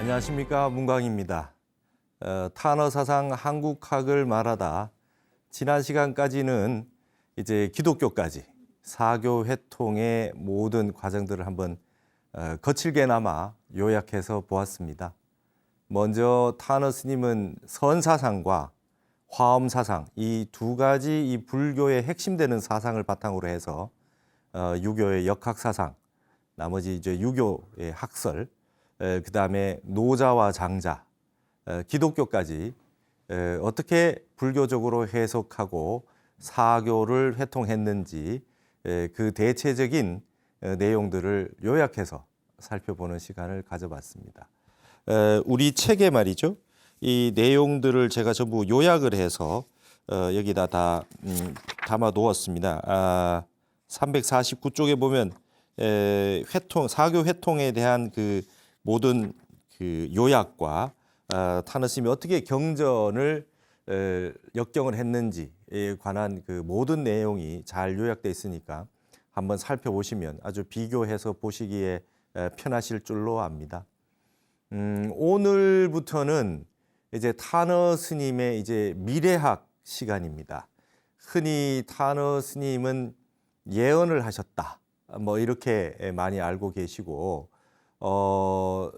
안녕하십니까, 문광입니다. 탄어사상 한국학을 말하다 지난 시간까지는 이제 기독교까지 사교 회통의 모든 과정들을 한번 거칠게나마 요약해서 보았습니다. 먼저 탄어 스님은 선사상과 화엄사상 이 두 가지 이 불교의 핵심되는 사상을 바탕으로 해서 유교의 역학사상, 나머지 이제 유교의 학설, 그 다음에 노자와 장자, 기독교까지 어떻게 불교적으로 해석하고 사교를 회통했는지 그 대체적인 내용들을 요약해서 살펴보는 시간을 가져봤습니다. 우리 책에 말이죠. 이 내용들을 제가 전부 요약을 해서 여기다 다 담아 놓았습니다. 349쪽에 보면 사교 회통에 대한 그 모든 그 요약과 탄어 스님이 어떻게 경전을 역경을 했는지에 관한 그 모든 내용이 잘 요약되어 있으니까 한번 살펴보시면 아주 비교해서 보시기에 편하실 줄로 압니다. 오늘부터는 이제 탄어 스님의 이제 미래학 시간입니다. 흔히 탄어 스님은 예언을 하셨다, 뭐 이렇게 많이 알고 계시고,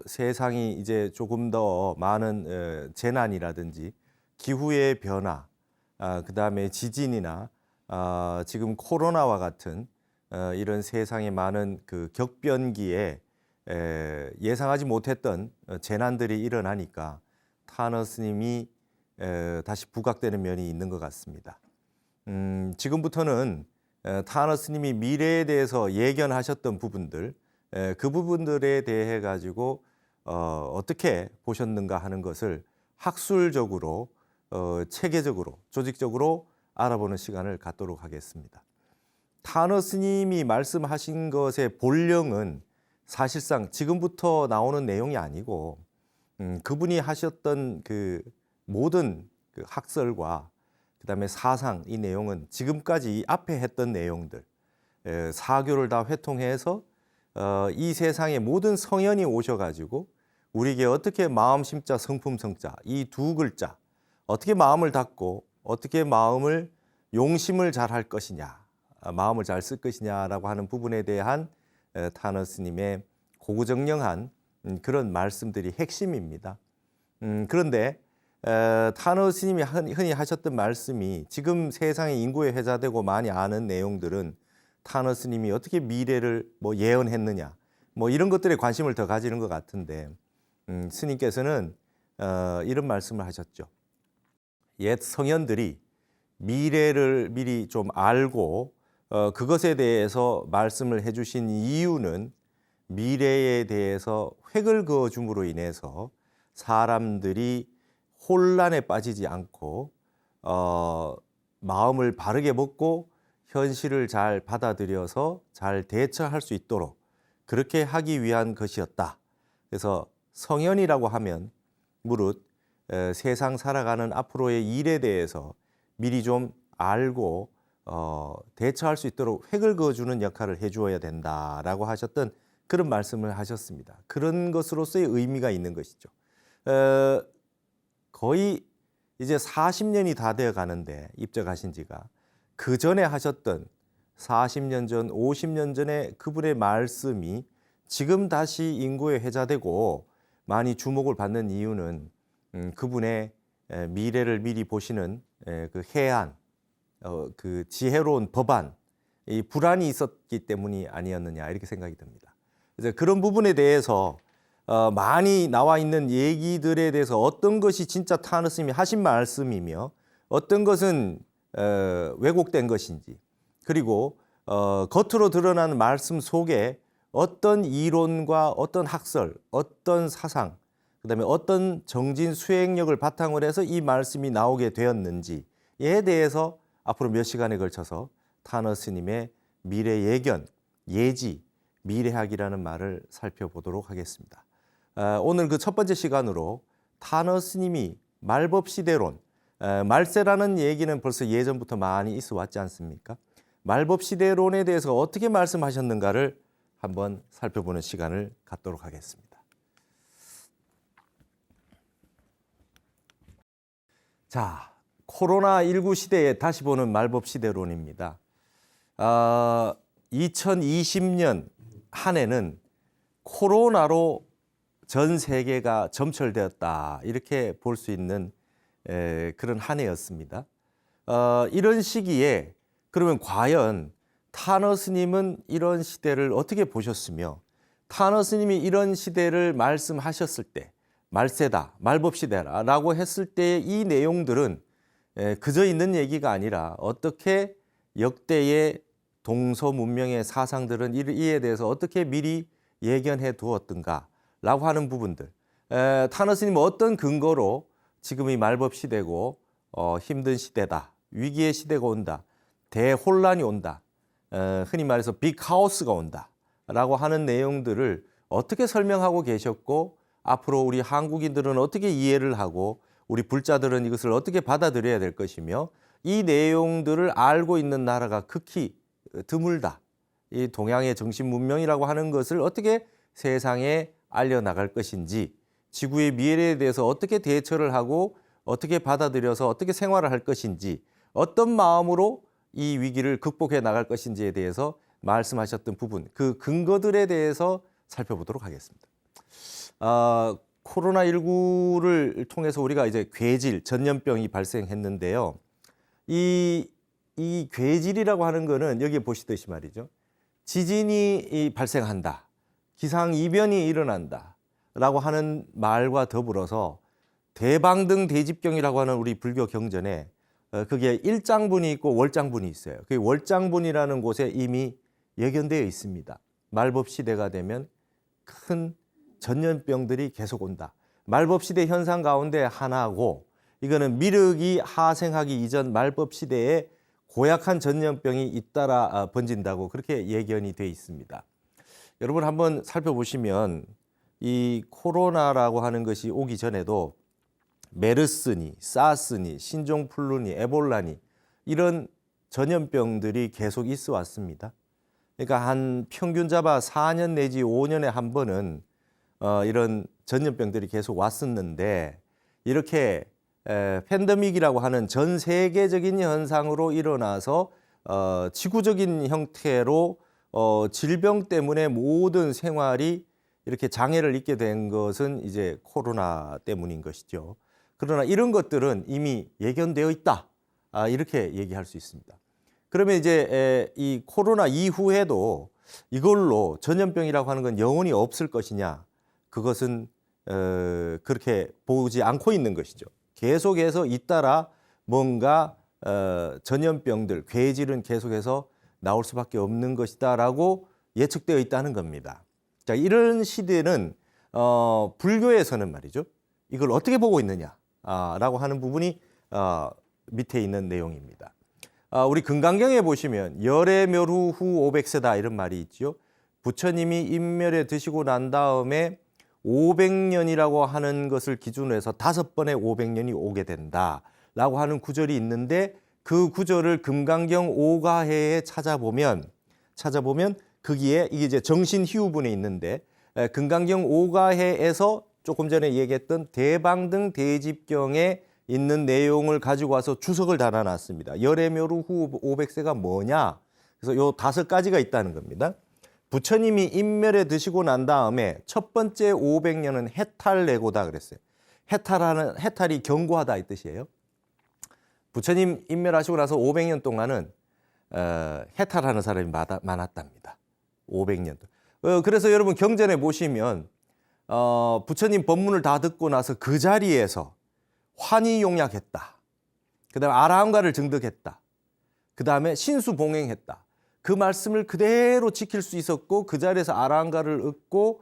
세상이 이제 조금 더 많은 재난이라든지 기후의 변화, 그 다음에 지진이나 지금 코로나와 같은 이런 세상의 많은 그 격변기에 예상하지 못했던 재난들이 일어나니까 탄어 스님이 다시 부각되는 면이 있는 것 같습니다. 지금부터는 탄어 스님이 미래에 대해서 예견하셨던 부분들, 그 부분들에 대해 가지고 어떻게 보셨는가 하는 것을 학술적으로, 체계적으로, 조직적으로 알아보는 시간을 갖도록 하겠습니다. 탄어 스님이 말씀하신 것의 본령은 사실상 지금부터 나오는 내용이 아니고 그분이 하셨던 그 모든 그 학설과 그다음에 사상, 이 내용은 지금까지 이 앞에 했던 내용들, 사교를 다 회통해서 이 세상의 모든 성현이 오셔가지고 우리에게 어떻게 마음 심자 성품 성자 이 두 글자 어떻게 마음을 닫고 어떻게 마음을 용심을 잘 할 것이냐, 마음을 잘 쓸 것이냐라고 하는 부분에 대한 탄어 스님의 고구정령한 그런 말씀들이 핵심입니다. 그런데 탄어 스님이 흔히 하셨던 말씀이 지금 세상의 인구에 회자되고 많이 아는 내용들은 탄어 스님이 어떻게 미래를 뭐 예언했느냐, 뭐 이런 것들에 관심을 더 가지는 것 같은데, 스님께서는 이런 말씀을 하셨죠. 옛 성현들이 미래를 미리 좀 알고 그것에 대해서 말씀을 해주신 이유는 미래에 대해서 획을 그어줌으로 인해서 사람들이 혼란에 빠지지 않고 마음을 바르게 먹고 현실을 잘 받아들여서 잘 대처할 수 있도록 그렇게 하기 위한 것이었다. 그래서 성현이라고 하면 무릇 세상 살아가는 앞으로의 일에 대해서 미리 좀 알고 대처할 수 있도록 획을 그어주는 역할을 해주어야 된다라고 하셨던 그런 말씀을 하셨습니다. 그런 것으로서의 의미가 있는 것이죠. 거의 이제 40년이 다 되어 가는데 입적하신 지가 그 전에 하셨던 40년 전, 50년 전에 그분의 말씀이 지금 다시 인구에 회자되고 많이 주목을 받는 이유는 그분의 미래를 미리 보시는 그 해안, 그 지혜로운 법안, 이 불안이 있었기 때문이 아니었느냐 이렇게 생각이 듭니다. 그래서 그런 부분에 대해서 많이 나와 있는 얘기들에 대해서 어떤 것이 진짜 탄어 스님이 하신 말씀이며 어떤 것은 왜곡된 것인지, 그리고 겉으로 드러나는 말씀 속에 어떤 이론과 어떤 학설, 어떤 사상, 그다음에 어떤 정진 수행력을 바탕으로 해서 이 말씀이 나오게 되었는지에 대해서 앞으로 몇 시간에 걸쳐서 탄어 스님의 미래 예견, 예지, 미래학이라는 말을 살펴보도록 하겠습니다. 오늘 그 첫 번째 시간으로 탄어 스님이 말법시대론, 말세라는 얘기는 벌써 예전부터 많이 있어 왔지 않습니까? 말법시대론에 대해서 어떻게 말씀하셨는가를 한번 살펴보는 시간을 갖도록 하겠습니다. 자, 코로나19 시대에 다시 보는 말법 시대론입니다. 2020년 한 해는 코로나로 전 세계가 점철되었다, 이렇게 볼 수 있는 그런 한 해였습니다. 이런 시기에 그러면 과연 타너 스님은 이런 시대를 어떻게 보셨으며, 타너 스님이 이런 시대를 말씀하셨을 때 말세다, 말법시대라고 했을 때 이 내용들은 그저 있는 얘기가 아니라 어떻게 역대의 동서 문명의 사상들은 이에 대해서 어떻게 미리 예견해 두었던가라고 하는 부분들, 타너 스님은 어떤 근거로 지금이 말법시대고 힘든 시대다, 위기의 시대가 온다, 대혼란이 온다, 흔히 말해서 빅하우스가 온다 라고 하는 내용들을 어떻게 설명하고 계셨고, 앞으로 우리 한국인들은 어떻게 이해를 하고 우리 불자들은 이것을 어떻게 받아들여야 될 것이며, 이 내용들을 알고 있는 나라가 극히 드물다. 이 동양의 정신 문명이라고 하는 것을 어떻게 세상에 알려나갈 것인지, 지구의 미래에 대해서 어떻게 대처를 하고 어떻게 받아들여서 어떻게 생활을 할 것인지, 어떤 마음으로 이 위기를 극복해 나갈 것인지에 대해서 말씀하셨던 부분, 그 근거들에 대해서 살펴보도록 하겠습니다. 코로나19를 통해서 우리가 이제 괴질, 전염병이 발생했는데요. 이 괴질이라고 하는 거는 여기 보시듯이 말이죠. 지진이 발생한다, 기상이변이 일어난다 라고 하는 말과 더불어서 대방등 대집경이라고 하는 우리 불교 경전에 그게 일장분이 있고 월장분이 있어요. 그 월장분이라는 곳에 이미 예견되어 있습니다. 말법시대가 되면 큰 전염병들이 계속 온다. 말법시대 현상 가운데 하나고, 이거는 미륵이 하생하기 이전 말법시대에 고약한 전염병이 잇따라 번진다고 그렇게 예견이 되어 있습니다. 여러분 한번 살펴보시면 이 코로나라고 하는 것이 오기 전에도 메르스니, 사스니, 신종플루니, 에볼라니, 이런 전염병들이 계속 있어 왔습니다. 그러니까 한 평균 잡아 4년 내지 5년에 한 번은 이런 전염병들이 계속 왔었는데, 이렇게 팬데믹이라고 하는 전 세계적인 현상으로 일어나서 지구적인 형태로 질병 때문에 모든 생활이 이렇게 장애를 입게 된 것은 이제 코로나 때문인 것이죠. 그러나 이런 것들은 이미 예견되어 있다, 이렇게 얘기할 수 있습니다. 그러면 이제 이 코로나 이후에도 이걸로 전염병이라고 하는 건 영원히 없을 것이냐, 그것은 그렇게 보지 않고 있는 것이죠. 계속해서 잇따라 뭔가 전염병들, 괴질은 계속해서 나올 수밖에 없는 것이다라고 예측되어 있다는 겁니다. 자, 이런 시대는 불교에서는 말이죠, 이걸 어떻게 보고 있느냐라고 하는 부분이 밑에 있는 내용입니다. 우리 금강경에 보시면 열애멸후 후 500세다 이런 말이 있죠. 부처님이 인멸에 드시고 난 다음에 500년이라고 하는 것을 기준으로 해서 5번의 500년이 오게 된다라고 하는 구절이 있는데, 그 구절을 금강경 오가해에 찾아보면 거기에 이게 이제 정신희우분에 있는데, 금강경 오가해에서 조금 전에 얘기했던 대방등 대집경에 있는 내용을 가지고 와서 주석을 달아놨습니다. 열애묘루 후 500세가 뭐냐? 그래서 요 5가지가 있다는 겁니다. 부처님이 인멸에 드시고 난 다음에 첫 번째 500년은 해탈내고다 그랬어요. 해탈이 경고하다 이 뜻이에요. 부처님 인멸하시고 나서 500년 동안은 해탈하는 사람이 많았답니다. 500년. 그래서 여러분 경전에 보시면 부처님 법문을 다 듣고 나서 그 자리에서 환희용약했다. 그 다음에 아라함가를 증득했다. 그 다음에 신수봉행했다. 그 말씀을 그대로 지킬 수 있었고, 그 자리에서 아라함가를 얻고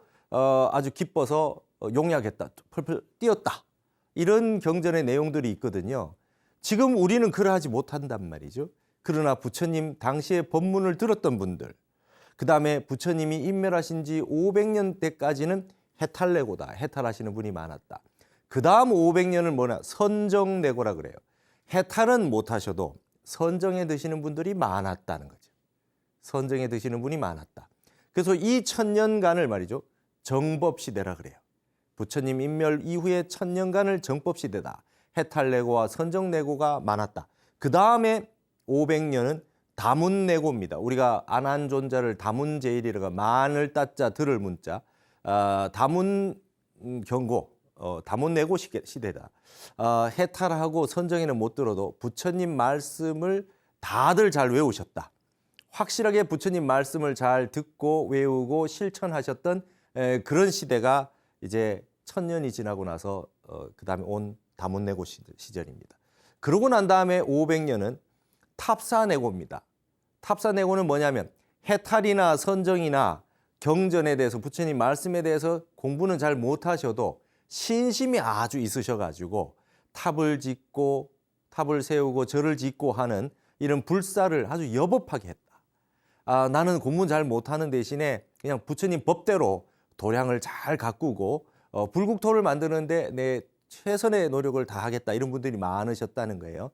아주 기뻐서 용약했다. 펄펄 뛰었다. 이런 경전의 내용들이 있거든요. 지금 우리는 그러하지 못한단 말이죠. 그러나 부처님 당시에 법문을 들었던 분들, 그 다음에 부처님이 인멸하신 지 500년 때까지는 해탈내고다. 해탈하시는 분이 많았다. 그 다음 500년을 뭐냐? 선정내고라 그래요. 해탈은 못하셔도 선정에 드시는 분들이 많았다는 거죠. 선정에 드시는 분이 많았다. 그래서 이 1000년간을 말이죠, 정법시대라 그래요. 부처님 인멸 이후에 1000년간을 정법시대다, 해탈내고와 선정내고가 많았다. 그 다음에 500년은 다문내고입니다. 우리가 안한존자를 다문제일이라고 만을 따자 들을 문자 다문경고 다문내고 시대다. 해탈하고 선정에는 못 들어도 부처님 말씀을 다들 잘 외우셨다. 확실하게 부처님 말씀을 잘 듣고 외우고 실천하셨던 그런 시대가 이제 1000년이 지나고 나서 그다음에 온 다문내고 시절입니다. 그러고 난 다음에 500년은 탑사내고입니다. 탑사내고는 뭐냐면 해탈이나 선정이나 경전에 대해서 부처님 말씀에 대해서 공부는 잘 못하셔도 신심이 아주 있으셔가지고 탑을 짓고 탑을 세우고 절을 짓고 하는 이런 불사를 아주 여법하게 했다. 나는 공부 잘 못하는 대신에 그냥 부처님 법대로 도량을 잘 가꾸고 불국토를 만드는데 내 최선의 노력을 다하겠다 이런 분들이 많으셨다는 거예요.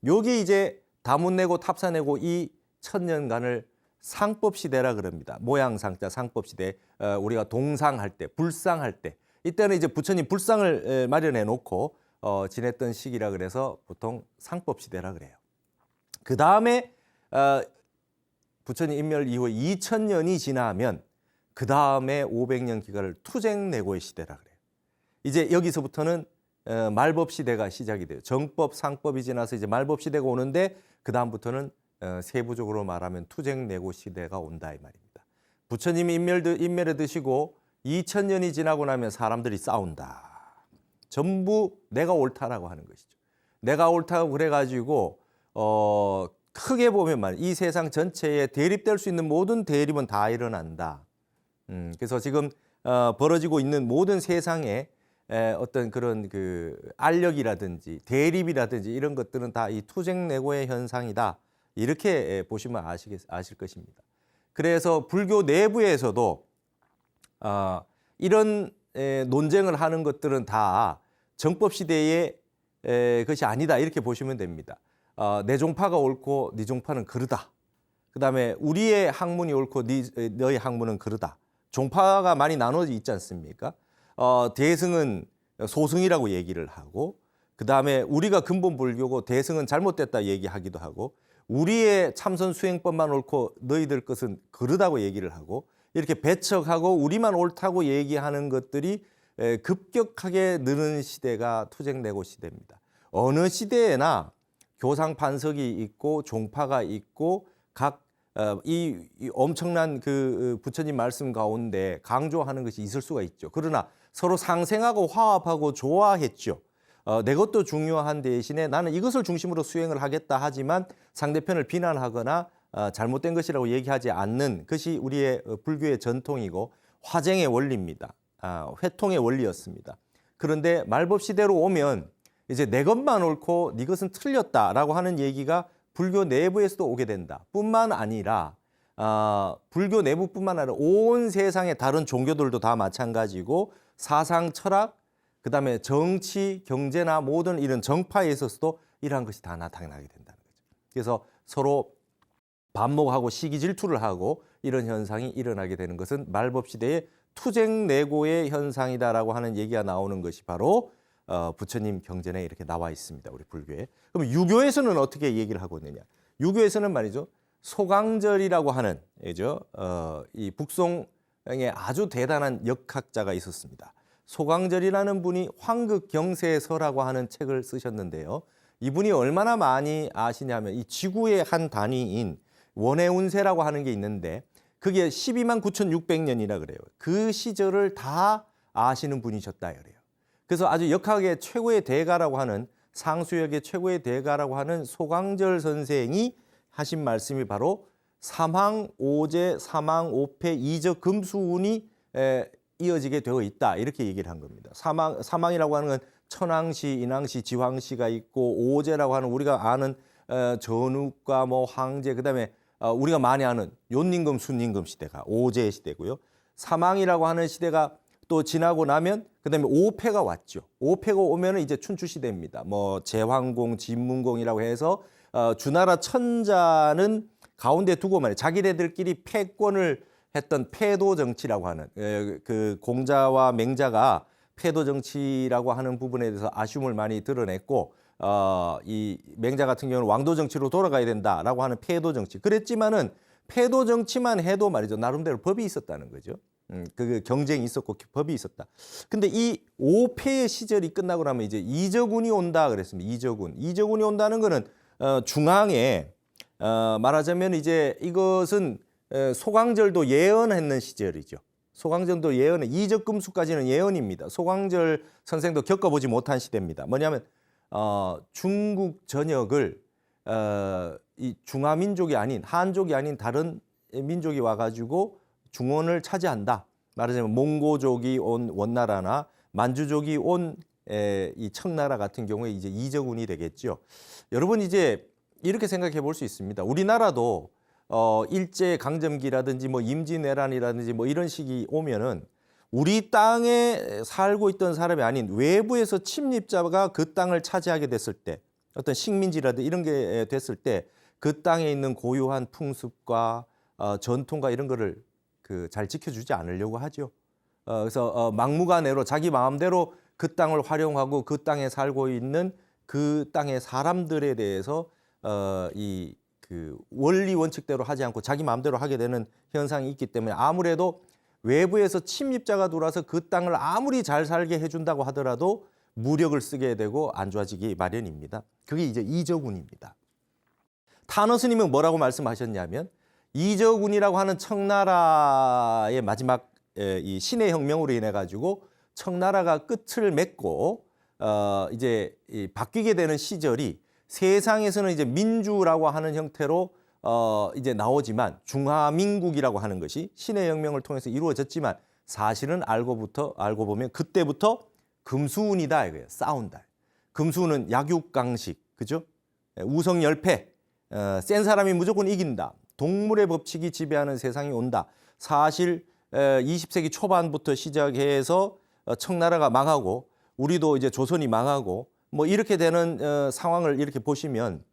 여기 이제 다문내고 탑사내고 이 1000년간을 상법시대라 그럽니다. 모양상자 상법시대. 우리가 동상할 때 불상할 때 이때는 이제 부처님 불상을 마련해 놓고 지냈던 시기라 그래서 보통 상법시대라 그래요. 그 다음에 부처님 인멸 이후에 2000년이 지나면 그 다음에 500년 기간을 투쟁내고의 시대라 그래요. 이제 여기서부터는 말법 시대가 시작이 돼요. 정법, 상법이 지나서 이제 말법 시대가 오는데 그 다음부터는 세부적으로 말하면 투쟁내고 시대가 온다 이 말입니다. 부처님이 인멸에 드시고 2000년이 지나고 나면 사람들이 싸운다. 전부 내가 옳다라고 하는 것이죠. 내가 옳다고 그래가지고 크게 보면 이 세상 전체에 대립될 수 있는 모든 대립은 다 일어난다. 그래서 지금 벌어지고 있는 모든 세상에 어떤 그런 그 알력이라든지 대립이라든지 이런 것들은 다 이 투쟁내고의 현상이다. 이렇게 보시면 아실 것입니다. 그래서 불교 내부에서도 이런 논쟁을 하는 것들은 다 정법 시대의 것이 아니다. 이렇게 보시면 됩니다. 내 종파가 옳고 네 종파는 그르다. 그다음에 우리의 학문이 옳고 너의 학문은 그르다. 종파가 많이 나눠져 있지 않습니까? 대승은 소승이라고 얘기를 하고 그다음에 우리가 근본 불교고 대승은 잘못됐다 얘기하기도 하고 우리의 참선 수행법만 옳고 너희들 것은 그르다고 얘기를 하고 이렇게 배척하고 우리만 옳다고 얘기하는 것들이 급격하게 느는 시대가 투쟁내고 시대입니다. 어느 시대에나 교상 판석이 있고 종파가 있고 각 이 엄청난 그 부처님 말씀 가운데 강조하는 것이 있을 수가 있죠. 그러나 서로 상생하고 화합하고 조화했죠. 내 것도 중요한 대신에 나는 이것을 중심으로 수행을 하겠다 하지만 상대편을 비난하거나 잘못된 것이라고 얘기하지 않는 것이 우리의 불교의 전통이고 화쟁의 원리입니다. 회통의 원리였습니다. 그런데 말법 시대로 오면 이제 내 것만 옳고 네 것은 틀렸다라고 하는 얘기가 불교 내부에서도 오게 된다. 뿐만 아니라 불교 내부뿐만 아니라 온 세상의 다른 종교들도 다 마찬가지고 사상, 철학, 그다음에 정치, 경제나 모든 이런 정파에 있어서도 이러한 것이 다 나타나게 된다는 거죠. 그래서 서로 반목하고 시기 질투를 하고 이런 현상이 일어나게 되는 것은 말법 시대의 투쟁내고의 현상이다라고 하는 얘기가 나오는 것이 바로 부처님 경전에 이렇게 나와 있습니다. 우리 불교에. 그럼 유교에서는 어떻게 얘기를 하고 있느냐? 유교에서는 말이죠. 소강절이라고 하는 이 북송의 아주 대단한 역학자가 있었습니다. 소강절이라는 분이 황극경세서라고 하는 책을 쓰셨는데요. 이분이 얼마나 많이 아시냐면 이 지구의 한 단위인 원해운세라고 하는 게 있는데 그게 12만 9,600년이라 그래요. 그 시절을 다 아시는 분이셨다 그래요. 그래서 아주 역학의 최고의 대가라고 하는 상수역의 최고의 대가라고 하는 소강절 선생이 하신 말씀이 바로 사망, 오제, 사망, 오패, 이적, 금수운이 이어지게 되어 있다. 이렇게 얘기를 한 겁니다. 사망이라고 하는 건 천왕시, 인왕시, 지황시가 있고 오제라고 하는 우리가 아는 전욱과 뭐 황제 그다음에 우리가 많이 아는 욤임금, 순임금 시대가 오제 시대고요. 사망이라고 하는 시대가 또 지나고 나면 그다음에 오패가 왔죠. 오패가 오면은 이제 춘추 시대입니다. 뭐 제황공, 진문공이라고 해서 주나라 천자는 가운데 두고 말이에요. 자기네들끼리 패권을 했던 패도 정치라고 하는 그 공자와 맹자가 패도 정치라고 하는 부분에 대해서 아쉬움을 많이 드러냈고 이 맹자 같은 경우는 왕도 정치로 돌아가야 된다라고 하는 패도 정치. 그랬지만은 패도 정치만 해도 말이죠. 나름대로 법이 있었다는 거죠. 그 경쟁이 있었고 법이 있었다. 근데 이 5패의 시절이 끝나고 나면 이제 이적운이 온다 그랬습니다. 이적운이 온다는 거는 중앙에 말하자면 이제 이것은 소강절도 예언했는 시절이죠. 소강절도 이적금수까지는 예언입니다. 소강절 선생도 겪어보지 못한 시대입니다. 뭐냐면 중국 전역을 이 중화민족이 아닌 한족이 아닌 다른 민족이 와가지고 중원을 차지한다. 말하자면 몽고족이 온 원나라나 만주족이 온 이 청나라 같은 경우에 이제 이적운이 되겠죠. 여러분 이제 이렇게 생각해 볼 수 있습니다. 우리나라도 일제 강점기라든지 뭐 임진왜란이라든지 뭐 이런 시기 오면은 우리 땅에 살고 있던 사람이 아닌 외부에서 침입자가 그 땅을 차지하게 됐을 때 어떤 식민지라든지 이런 게 됐을 때 그 땅에 있는 고유한 풍습과 전통과 이런 거를 잘 지켜주지 않으려고 하죠. 그래서 막무가내로 자기 마음대로 그 땅을 활용하고 그 땅에 살고 있는 그 땅의 사람들에 대해서 그 원리 원칙대로 하지 않고 자기 마음대로 하게 되는 현상이 있기 때문에 아무래도 외부에서 침입자가 들어와서 그 땅을 아무리 잘 살게 해준다고 하더라도 무력을 쓰게 되고 안 좋아지기 마련입니다. 그게 이제 이적운입니다. 탄어 스님은 뭐라고 말씀하셨냐면 이적운이라고 하는 청나라의 마지막 이 신의 혁명으로 인해 가지고 청나라가 끝을 맺고 이제 바뀌게 되는 시절이 세상에서는 이제 민주라고 하는 형태로 이제 나오지만 중화민국이라고 하는 것이 신의 혁명을 통해서 이루어졌지만 사실은 알고 보면 그때부터 금수운이다 이거예요. 싸운다. 금수운은 약육강식, 그죠? 우성열패, 센 사람이 무조건 이긴다. 동물의 법칙이 지배하는 세상이 온다. 사실 20세기 초반부터 시작해서 청나라가 망하고 우리도 이제 조선이 망하고 뭐 이렇게 되는 상황을 이렇게 보시면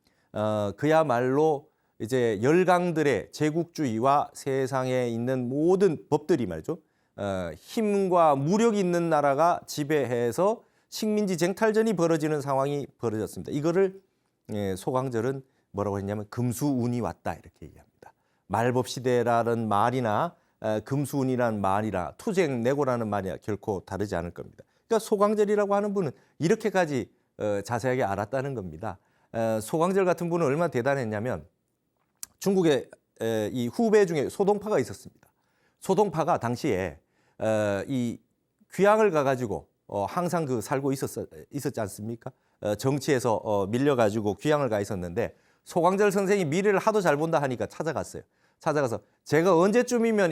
그야말로 이제 열강들의 제국주의와 세상에 있는 모든 법들이 말이죠. 힘과 무력이 있는 나라가 지배해서 식민지 쟁탈전이 벌어지는 상황이 벌어졌습니다. 이거를 소강절은 뭐라고 했냐면 금수운이 왔다 이렇게 얘기합니다. 말법시대라는 말이나 금수운이라는 말이나 투쟁내고라는 말이나 결코 다르지 않을 겁니다. 그러니까 소강절이라고 하는 분은 이렇게까지 자세하게 알았다는 겁니다. 소강절 같은 분은 얼마나 대단했냐면 중국의 이 후배 중에 소동파가 있었습니다. 소동파가 당시에 이 귀향을 가가지고 항상 살고 있었지 않습니까? 정치에서 밀려가지고 귀향을 가 있었는데 소강절 선생이 미래를 하도 잘 본다 하니까 찾아갔어요. 찾아가서 제가 언제쯤이면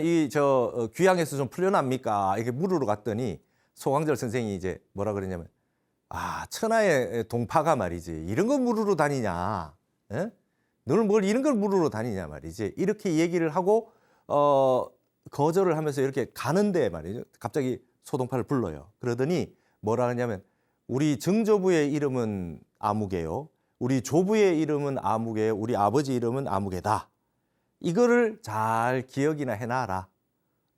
귀향에서 좀 풀려납니까? 이렇게 물으러 갔더니 소강절 선생이 이제 뭐라 그러냐면 천하의 동파가 말이지 이런 거 물으러 다니냐? 에? 너는 뭘 이런 걸 물으러 다니냐 말이지. 이렇게 얘기를 하고 거절을 하면서 이렇게 가는데 말이죠. 갑자기 소동파를 불러요. 그러더니 뭐라 하냐면 우리 증조부의 이름은 아무개요. 우리 조부의 이름은 아무개요. 우리 아버지 이름은 아무개다. 이거를 잘 기억이나 해놔라.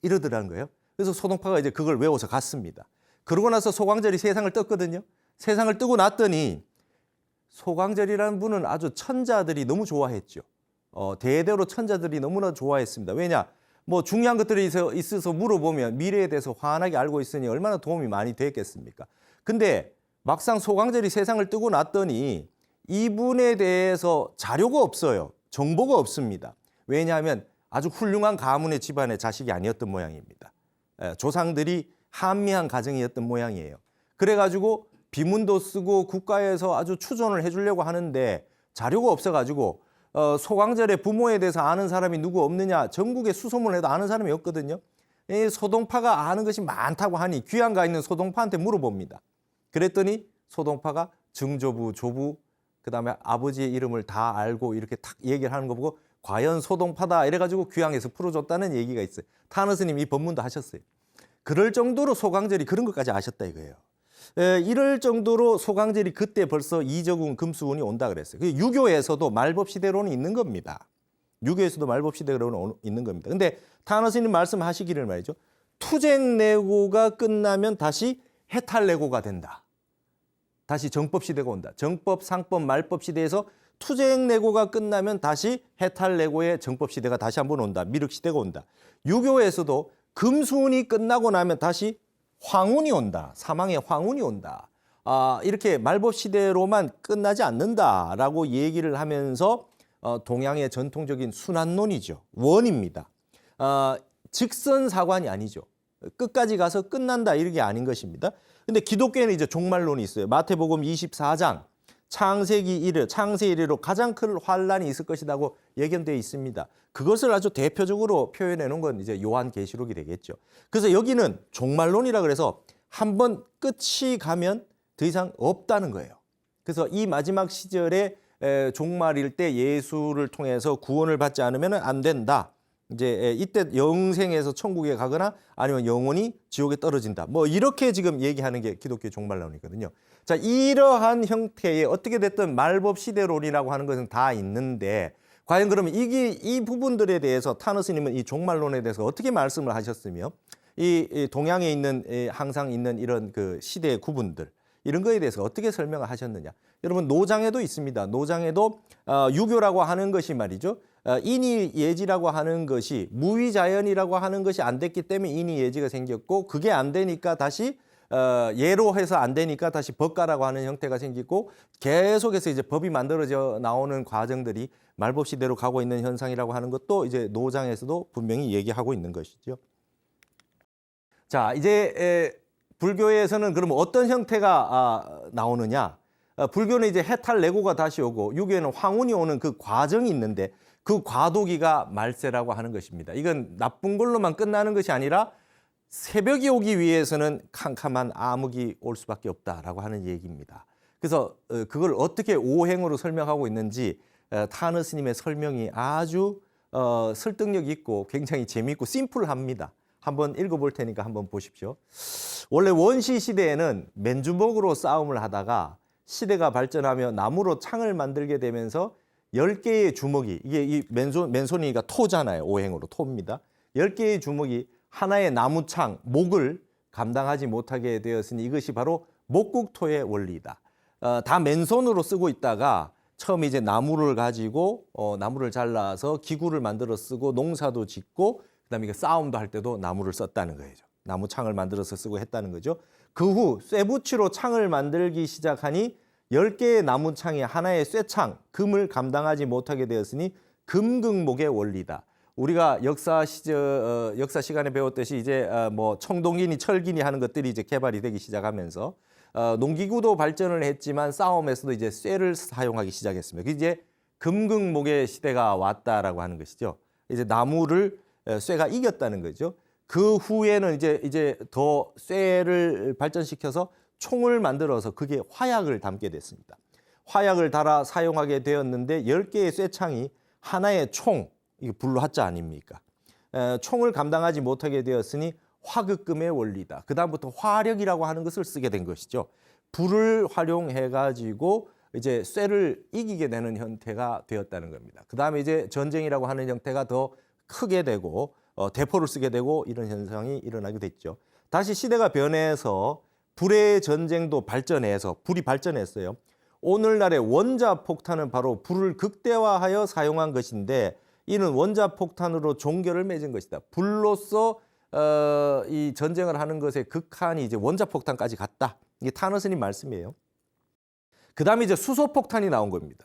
이러더라는 거예요. 그래서 소동파가 이제 그걸 외워서 갔습니다. 그러고 나서 소강절이 세상을 떴거든요. 세상을 뜨고 났더니 소강절이라는 분은 아주 천자들이 너무 좋아했죠. 대대로 천자들이 너무나 좋아했습니다. 왜냐? 뭐 중요한 것들이 있어서 물어보면 미래에 대해서 환하게 알고 있으니 얼마나 도움이 많이 됐겠습니까? 근데 막상 소강절이 세상을 뜨고 났더니 이분에 대해서 자료가 없어요. 정보가 없습니다. 왜냐하면 아주 훌륭한 가문의 집안의 자식이 아니었던 모양입니다. 조상들이 한미한 가정이었던 모양이에요. 그래가지고 비문도 쓰고 국가에서 아주 추존을 해주려고 하는데 자료가 없어가지고 소강절의 부모에 대해서 아는 사람이 누구 없느냐 전국에 수소문을 해도 아는 사람이 없거든요. 이 소동파가 아는 것이 많다고 하니 귀양 가 있는 소동파한테 물어봅니다. 그랬더니 소동파가 증조부, 조부, 그다음에 아버지의 이름을 다 알고 이렇게 탁 얘기를 하는 거 보고 과연 소동파다 이래가지고 귀양에서 풀어줬다는 얘기가 있어요. 탄어 스님 이 법문도 하셨어요. 그럴 정도로 소강절이 그런 것까지 아셨다 이거예요. 이럴 정도로 소강절이 그때 벌써 이적운 금수운이 온다 그랬어요. 유교에서도 말법시대로는 있는 겁니다. 유교에서도 말법시대로는 있는 겁니다. 근데 탄어 스님 말씀하시기를 말이죠. 투쟁내고가 끝나면 다시 해탈레고가 된다. 다시 정법 시대가 온다. 정법, 상법, 말법 시대에서 투쟁레고가 끝나면 다시 해탈레고의 정법 시대가 다시 한번 온다. 미륵 시대가 온다. 유교에서도 금수운이 끝나고 나면 다시 황운이 온다. 사망의 황운이 온다. 이렇게 말법 시대로만 끝나지 않는다라고 얘기를 하면서 동양의 전통적인 순환론이죠. 원입니다. 직선사관이 아니죠. 끝까지 가서 끝난다 이게 아닌 것입니다. 근데 기독교에는 이제 종말론이 있어요. 마태복음 24장 창세기 이래 창세 이래로 가장 큰 환란이 있을 것이라고 예견되어 있습니다. 그것을 아주 대표적으로 표현해 놓은 건 이제 요한계시록이 되겠죠. 그래서 여기는 종말론이라 그래서 한번 끝이 가면 더 이상 없다는 거예요. 그래서 이 마지막 시절에 종말일 때 예수를 통해서 구원을 받지 않으면 안 된다. 이제 이때 영생에서 천국에 가거나 아니면 영원히 지옥에 떨어진다. 뭐 이렇게 지금 얘기하는 게 기독교 종말론이거든요. 자, 이러한 형태의 어떻게 됐든 말법 시대론이라고 하는 것은 다 있는데 과연 그러면 이 부분들에 대해서 타너 스님은 이 종말론에 대해서 어떻게 말씀을 하셨으며 이 동양에 있는 항상 있는 이런 그 시대의 구분들 이런 거에 대해서 어떻게 설명을 하셨느냐. 여러분 노장에도 있습니다. 노장에도 유교라고 하는 것이 말이죠. 인이예지라고 하는 것이 무위자연이라고 하는 것이 안 됐기 때문에 인이예지가 생겼고 그게 안 되니까 다시 예로 해서 안 되니까 다시 법가라고 하는 형태가 생기고 계속해서 이제 법이 만들어져 나오는 과정들이 말법 시대로 가고 있는 현상이라고 하는 것도 이제 노장에서도 분명히 얘기하고 있는 것이죠. 자, 이제 불교에서는 그러면 어떤 형태가 나오느냐? 불교는 이제 해탈레고가 다시 오고 유교에는 황운이 오는 그 과정이 있는데 그 과도기가 말세라고 하는 것입니다. 이건 나쁜 걸로만 끝나는 것이 아니라 새벽이 오기 위해서는 캄캄한 암흑이 올 수밖에 없다라고 하는 얘기입니다. 그래서 그걸 어떻게 오행으로 설명하고 있는지 타너 스님의 설명이 아주 설득력 있고 굉장히 재미있고 심플합니다. 한번 읽어볼 테니까 한번 보십시오. 원래 원시 시대에는 맨주먹으로 싸움을 하다가 시대가 발전하며 나무로 창을 만들게 되면서 10개의 주먹이 이게 이 맨손이니까 토잖아요. 오행으로 토입니다. 10개의 주먹이 하나의 나무창, 목을 감당하지 못하게 되었으니 이것이 바로 목국토의 원리다. 다 맨손으로 쓰고 있다가 처음에 이제 나무를 가지고 나무를 잘라서 기구를 만들어 쓰고 농사도 짓고 그다음에 싸움도 할 때도 나무를 썼다는 거예요. 나무 창을 만들어서 쓰고 했다는 거죠. 그 후 쇠붙이로 창을 만들기 시작하니 10개의 나무 창이 하나의 쇠창, 금을 감당하지 못하게 되었으니 금극목의 원리다. 우리가 역사 시간에 배웠듯이 이제 뭐 청동기니 철기니 하는 것들이 이제 개발이 되기 시작하면서 농기구도 발전을 했지만 싸움에서도 이제 쇠를 사용하기 시작했습니다. 이제 금극목의 시대가 왔다라고 하는 것이죠. 이제 나무를 쇠가 이겼다는 거죠. 그 후에는 이제 더 쇠를 발전시켜서 총을 만들어서 그게 화약을 담게 됐습니다. 화약을 달아 사용하게 되었는데 10개의 쇠창이 하나의 총, 이게 불로 하자 아닙니까? 총을 감당하지 못하게 되었으니 화극금의 원리다. 그 다음부터 화력이라고 하는 것을 쓰게 된 것이죠. 불을 활용해가지고 이제 쇠를 이기게 되는 형태가 되었다는 겁니다. 그 다음에 이제 전쟁이라고 하는 형태가 더 크게 되고 대포를 쓰게 되고 이런 현상이 일어나게 됐죠. 다시 시대가 변해서 불의 전쟁도 발전해서 불이 발전했어요. 오늘날의 원자폭탄은 바로 불을 극대화하여 사용한 것인데 이는 원자폭탄으로 종결을 맺은 것이다. 불로서 이 전쟁을 하는 것의 극한이 이제 원자폭탄까지 갔다. 이게 타너 스님 말씀이에요. 그 다음에 이제 수소폭탄이 나온 겁니다.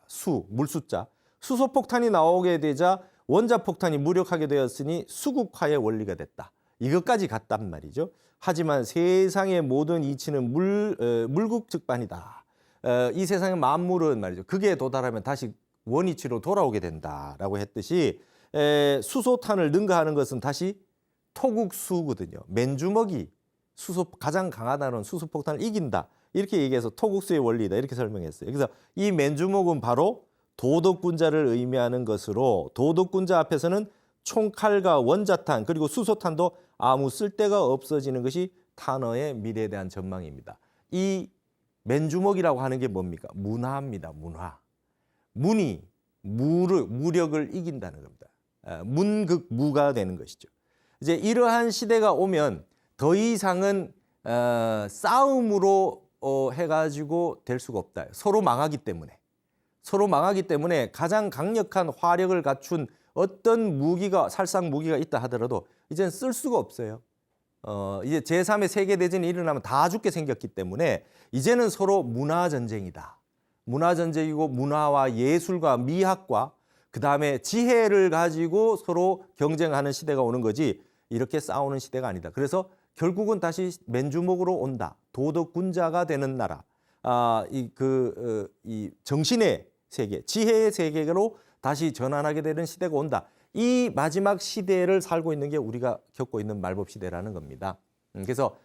물수자. 수소폭탄이 나오게 되자 원자폭탄이 무력하게 되었으니 수국화의 원리가 됐다. 이것까지 갔단 말이죠. 하지만 세상의 모든 이치는 물국즉반이다. 이 세상의 만물은 말이죠. 극에 도달하면 다시 원이치로 돌아오게 된다라고 했듯이 수소탄을 능가하는 것은 다시 토국수거든요. 맨주먹이 가장 강하다는 수소폭탄을 이긴다. 이렇게 얘기해서 토국수의 원리다. 이렇게 설명했어요. 그래서 이 맨주먹은 바로 도덕군자를 의미하는 것으로 도덕군자 앞에서는 총칼과 원자탄 그리고 수소탄도 아무 쓸데가 없어지는 것이 타너의 미래에 대한 전망입니다. 이 맨주먹이라고 하는 게 뭡니까? 문화입니다. 문화. 문이 무력을 이긴다는 겁니다. 문극무가 되는 것이죠. 이제 이러한 시대가 오면 더 이상은 싸움으로 해가지고 될 수가 없다. 서로 망하기 때문에 가장 강력한 화력을 갖춘 어떤 무기가 살상 무기가 있다 하더라도 이제는 쓸 수가 없어요. 이제 제3의 세계대전이 일어나면 다 죽게 생겼기 때문에 이제는 서로 문화전쟁이다. 문화전쟁이고 문화와 예술과 미학과 그다음에 지혜를 가지고 서로 경쟁하는 시대가 오는 거지 이렇게 싸우는 시대가 아니다. 그래서 결국은 다시 맨주먹으로 온다. 도덕군자가 되는 나라. 이 정신의 세계, 지혜의 세계로 다시 전환하게 되는 시대가 온다. 이 마지막 시대를 살고 있는 게 우리가 겪고 있는 말법 시대라는 겁니다. 그래서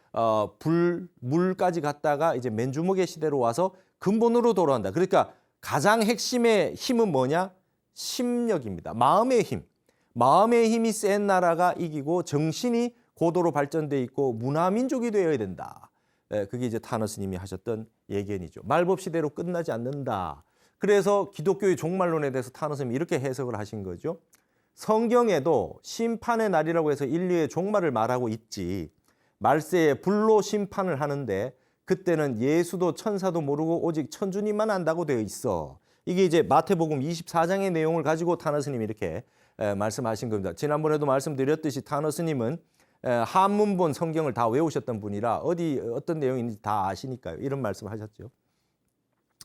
물까지 갔다가 이제 맨주먹의 시대로 와서 근본으로 돌아온다. 그러니까 가장 핵심의 힘은 뭐냐? 심력입니다. 마음의 힘. 마음의 힘이 센 나라가 이기고 정신이 고도로 발전돼 있고 문화민족이 되어야 된다. 그게 이제 타너 스님이 하셨던 예견이죠. 말법 시대로 끝나지 않는다. 그래서 기독교의 종말론에 대해서 타너 스님이 이렇게 해석을 하신 거죠. 성경에도 심판의 날이라고 해서 인류의 종말을 말하고 있지. 말세에 불로 심판을 하는데 그때는 예수도 천사도 모르고 오직 천주님만 안다고 되어 있어. 이게 이제 마태복음 24장의 내용을 가지고 타너 스님이 이렇게 말씀하신 겁니다. 지난번에도 말씀드렸듯이 타너 스님은 한문본 성경을 다 외우셨던 분이라 어떤 내용인지 다 아시니까요. 이런 말씀하셨죠.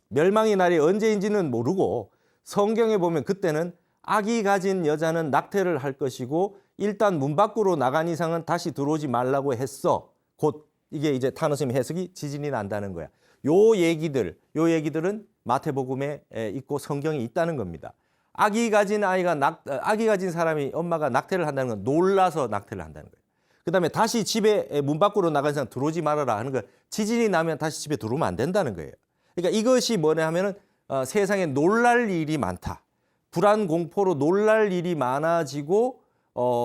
멸망의 날이 언제인지는 모르고 성경에 보면 그때는 악이 가진 여자는 낙태를 할 것이고 일단 문 밖으로 나간 이상은 다시 들어오지 말라고 했어. 곧 이게 이제 타너 스님 해석이 지진이 난다는 거야. 요 얘기들은 마태복음에 있고 성경에 있다는 겁니다. 악이 가진 사람이 엄마가 낙태를 한다는 건 놀라서 낙태를 한다는 거예요. 그다음에 다시 집에 문 밖으로 나간 이상 들어오지 말아라 하는 거. 지진이 나면 다시 집에 들어오면 안 된다는 거예요. 그러니까 이것이 뭐냐 하면은 세상에 놀랄 일이 많다. 불안 공포로 놀랄 일이 많아지고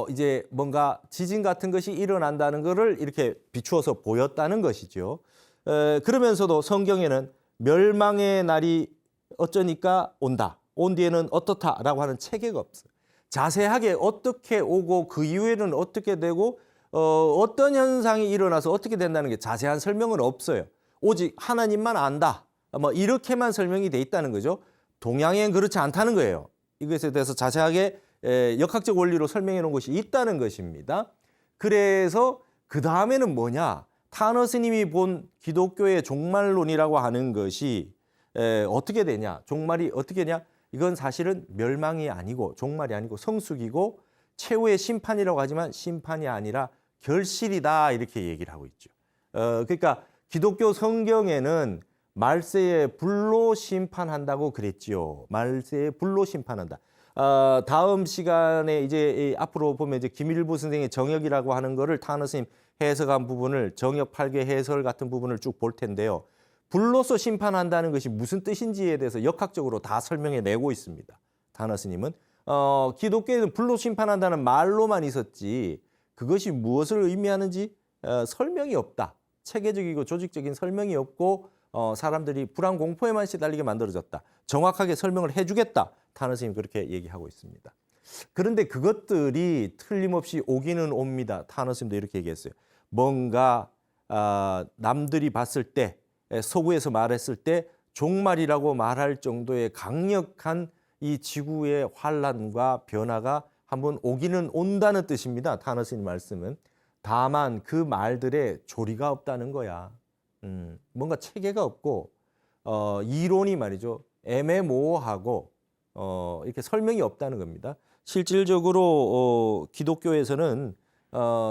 이제 뭔가 지진 같은 것이 일어난다는 것을 이렇게 비추어서 보였다는 것이죠. 그러면서도 성경에는 멸망의 날이 어쩌니까 온다. 온 뒤에는 어떻다라고 하는 체계가 없어요. 자세하게 어떻게 오고 그 이후에는 어떻게 되고 어떤 현상이 일어나서 어떻게 된다는 게 자세한 설명은 없어요. 오직 하나님만 안다. 뭐 이렇게만 설명이 돼 있다는 거죠. 동양엔 그렇지 않다는 거예요. 이것에 대해서 자세하게 역학적 원리로 설명해 놓은 것이 있다는 것입니다. 그래서 그 다음에는 뭐냐? 타너 스님이 본 기독교의 종말론이라고 하는 것이 어떻게 되냐? 종말이 어떻게 되냐? 이건 사실은 멸망이 아니고 종말이 아니고 성숙이고 최후의 심판이라고 하지만 심판이 아니라 결실이다 이렇게 얘기를 하고 있죠. 그러니까 기독교 성경에는 말세에 불로 심판한다고 그랬지요. 말세에 불로 심판한다. 다음 시간에 이제 앞으로 보면 이제 김일부 선생의 정역이라고 하는 거를 타너 스님 해석한 부분을 정역 8개 해설 같은 부분을 쭉 볼 텐데요. 불로서 심판한다는 것이 무슨 뜻인지에 대해서 역학적으로 다 설명해 내고 있습니다. 타너 스님은 기독교에는 불로 심판한다는 말로만 있었지 그것이 무엇을 의미하는지 설명이 없다. 체계적이고 조직적인 설명이 없고 사람들이 불안 공포에만 시달리게 만들어졌다. 정확하게 설명을 해주겠다. 타너 스님이 그렇게 얘기하고 있습니다. 그런데 그것들이 틀림없이 오기는 옵니다. 타너 스님도 이렇게 얘기했어요. 뭔가 남들이 봤을 때 서구에서 말했을 때 종말이라고 말할 정도의 강력한 이 지구의 환란과 변화가 한번 오기는 온다는 뜻입니다. 타너 스님 말씀은. 다만 그 말들에 조리가 없다는 거야. 뭔가 체계가 없고 이론이 말이죠. 애매모호하고 이렇게 설명이 없다는 겁니다. 실질적으로 기독교에서는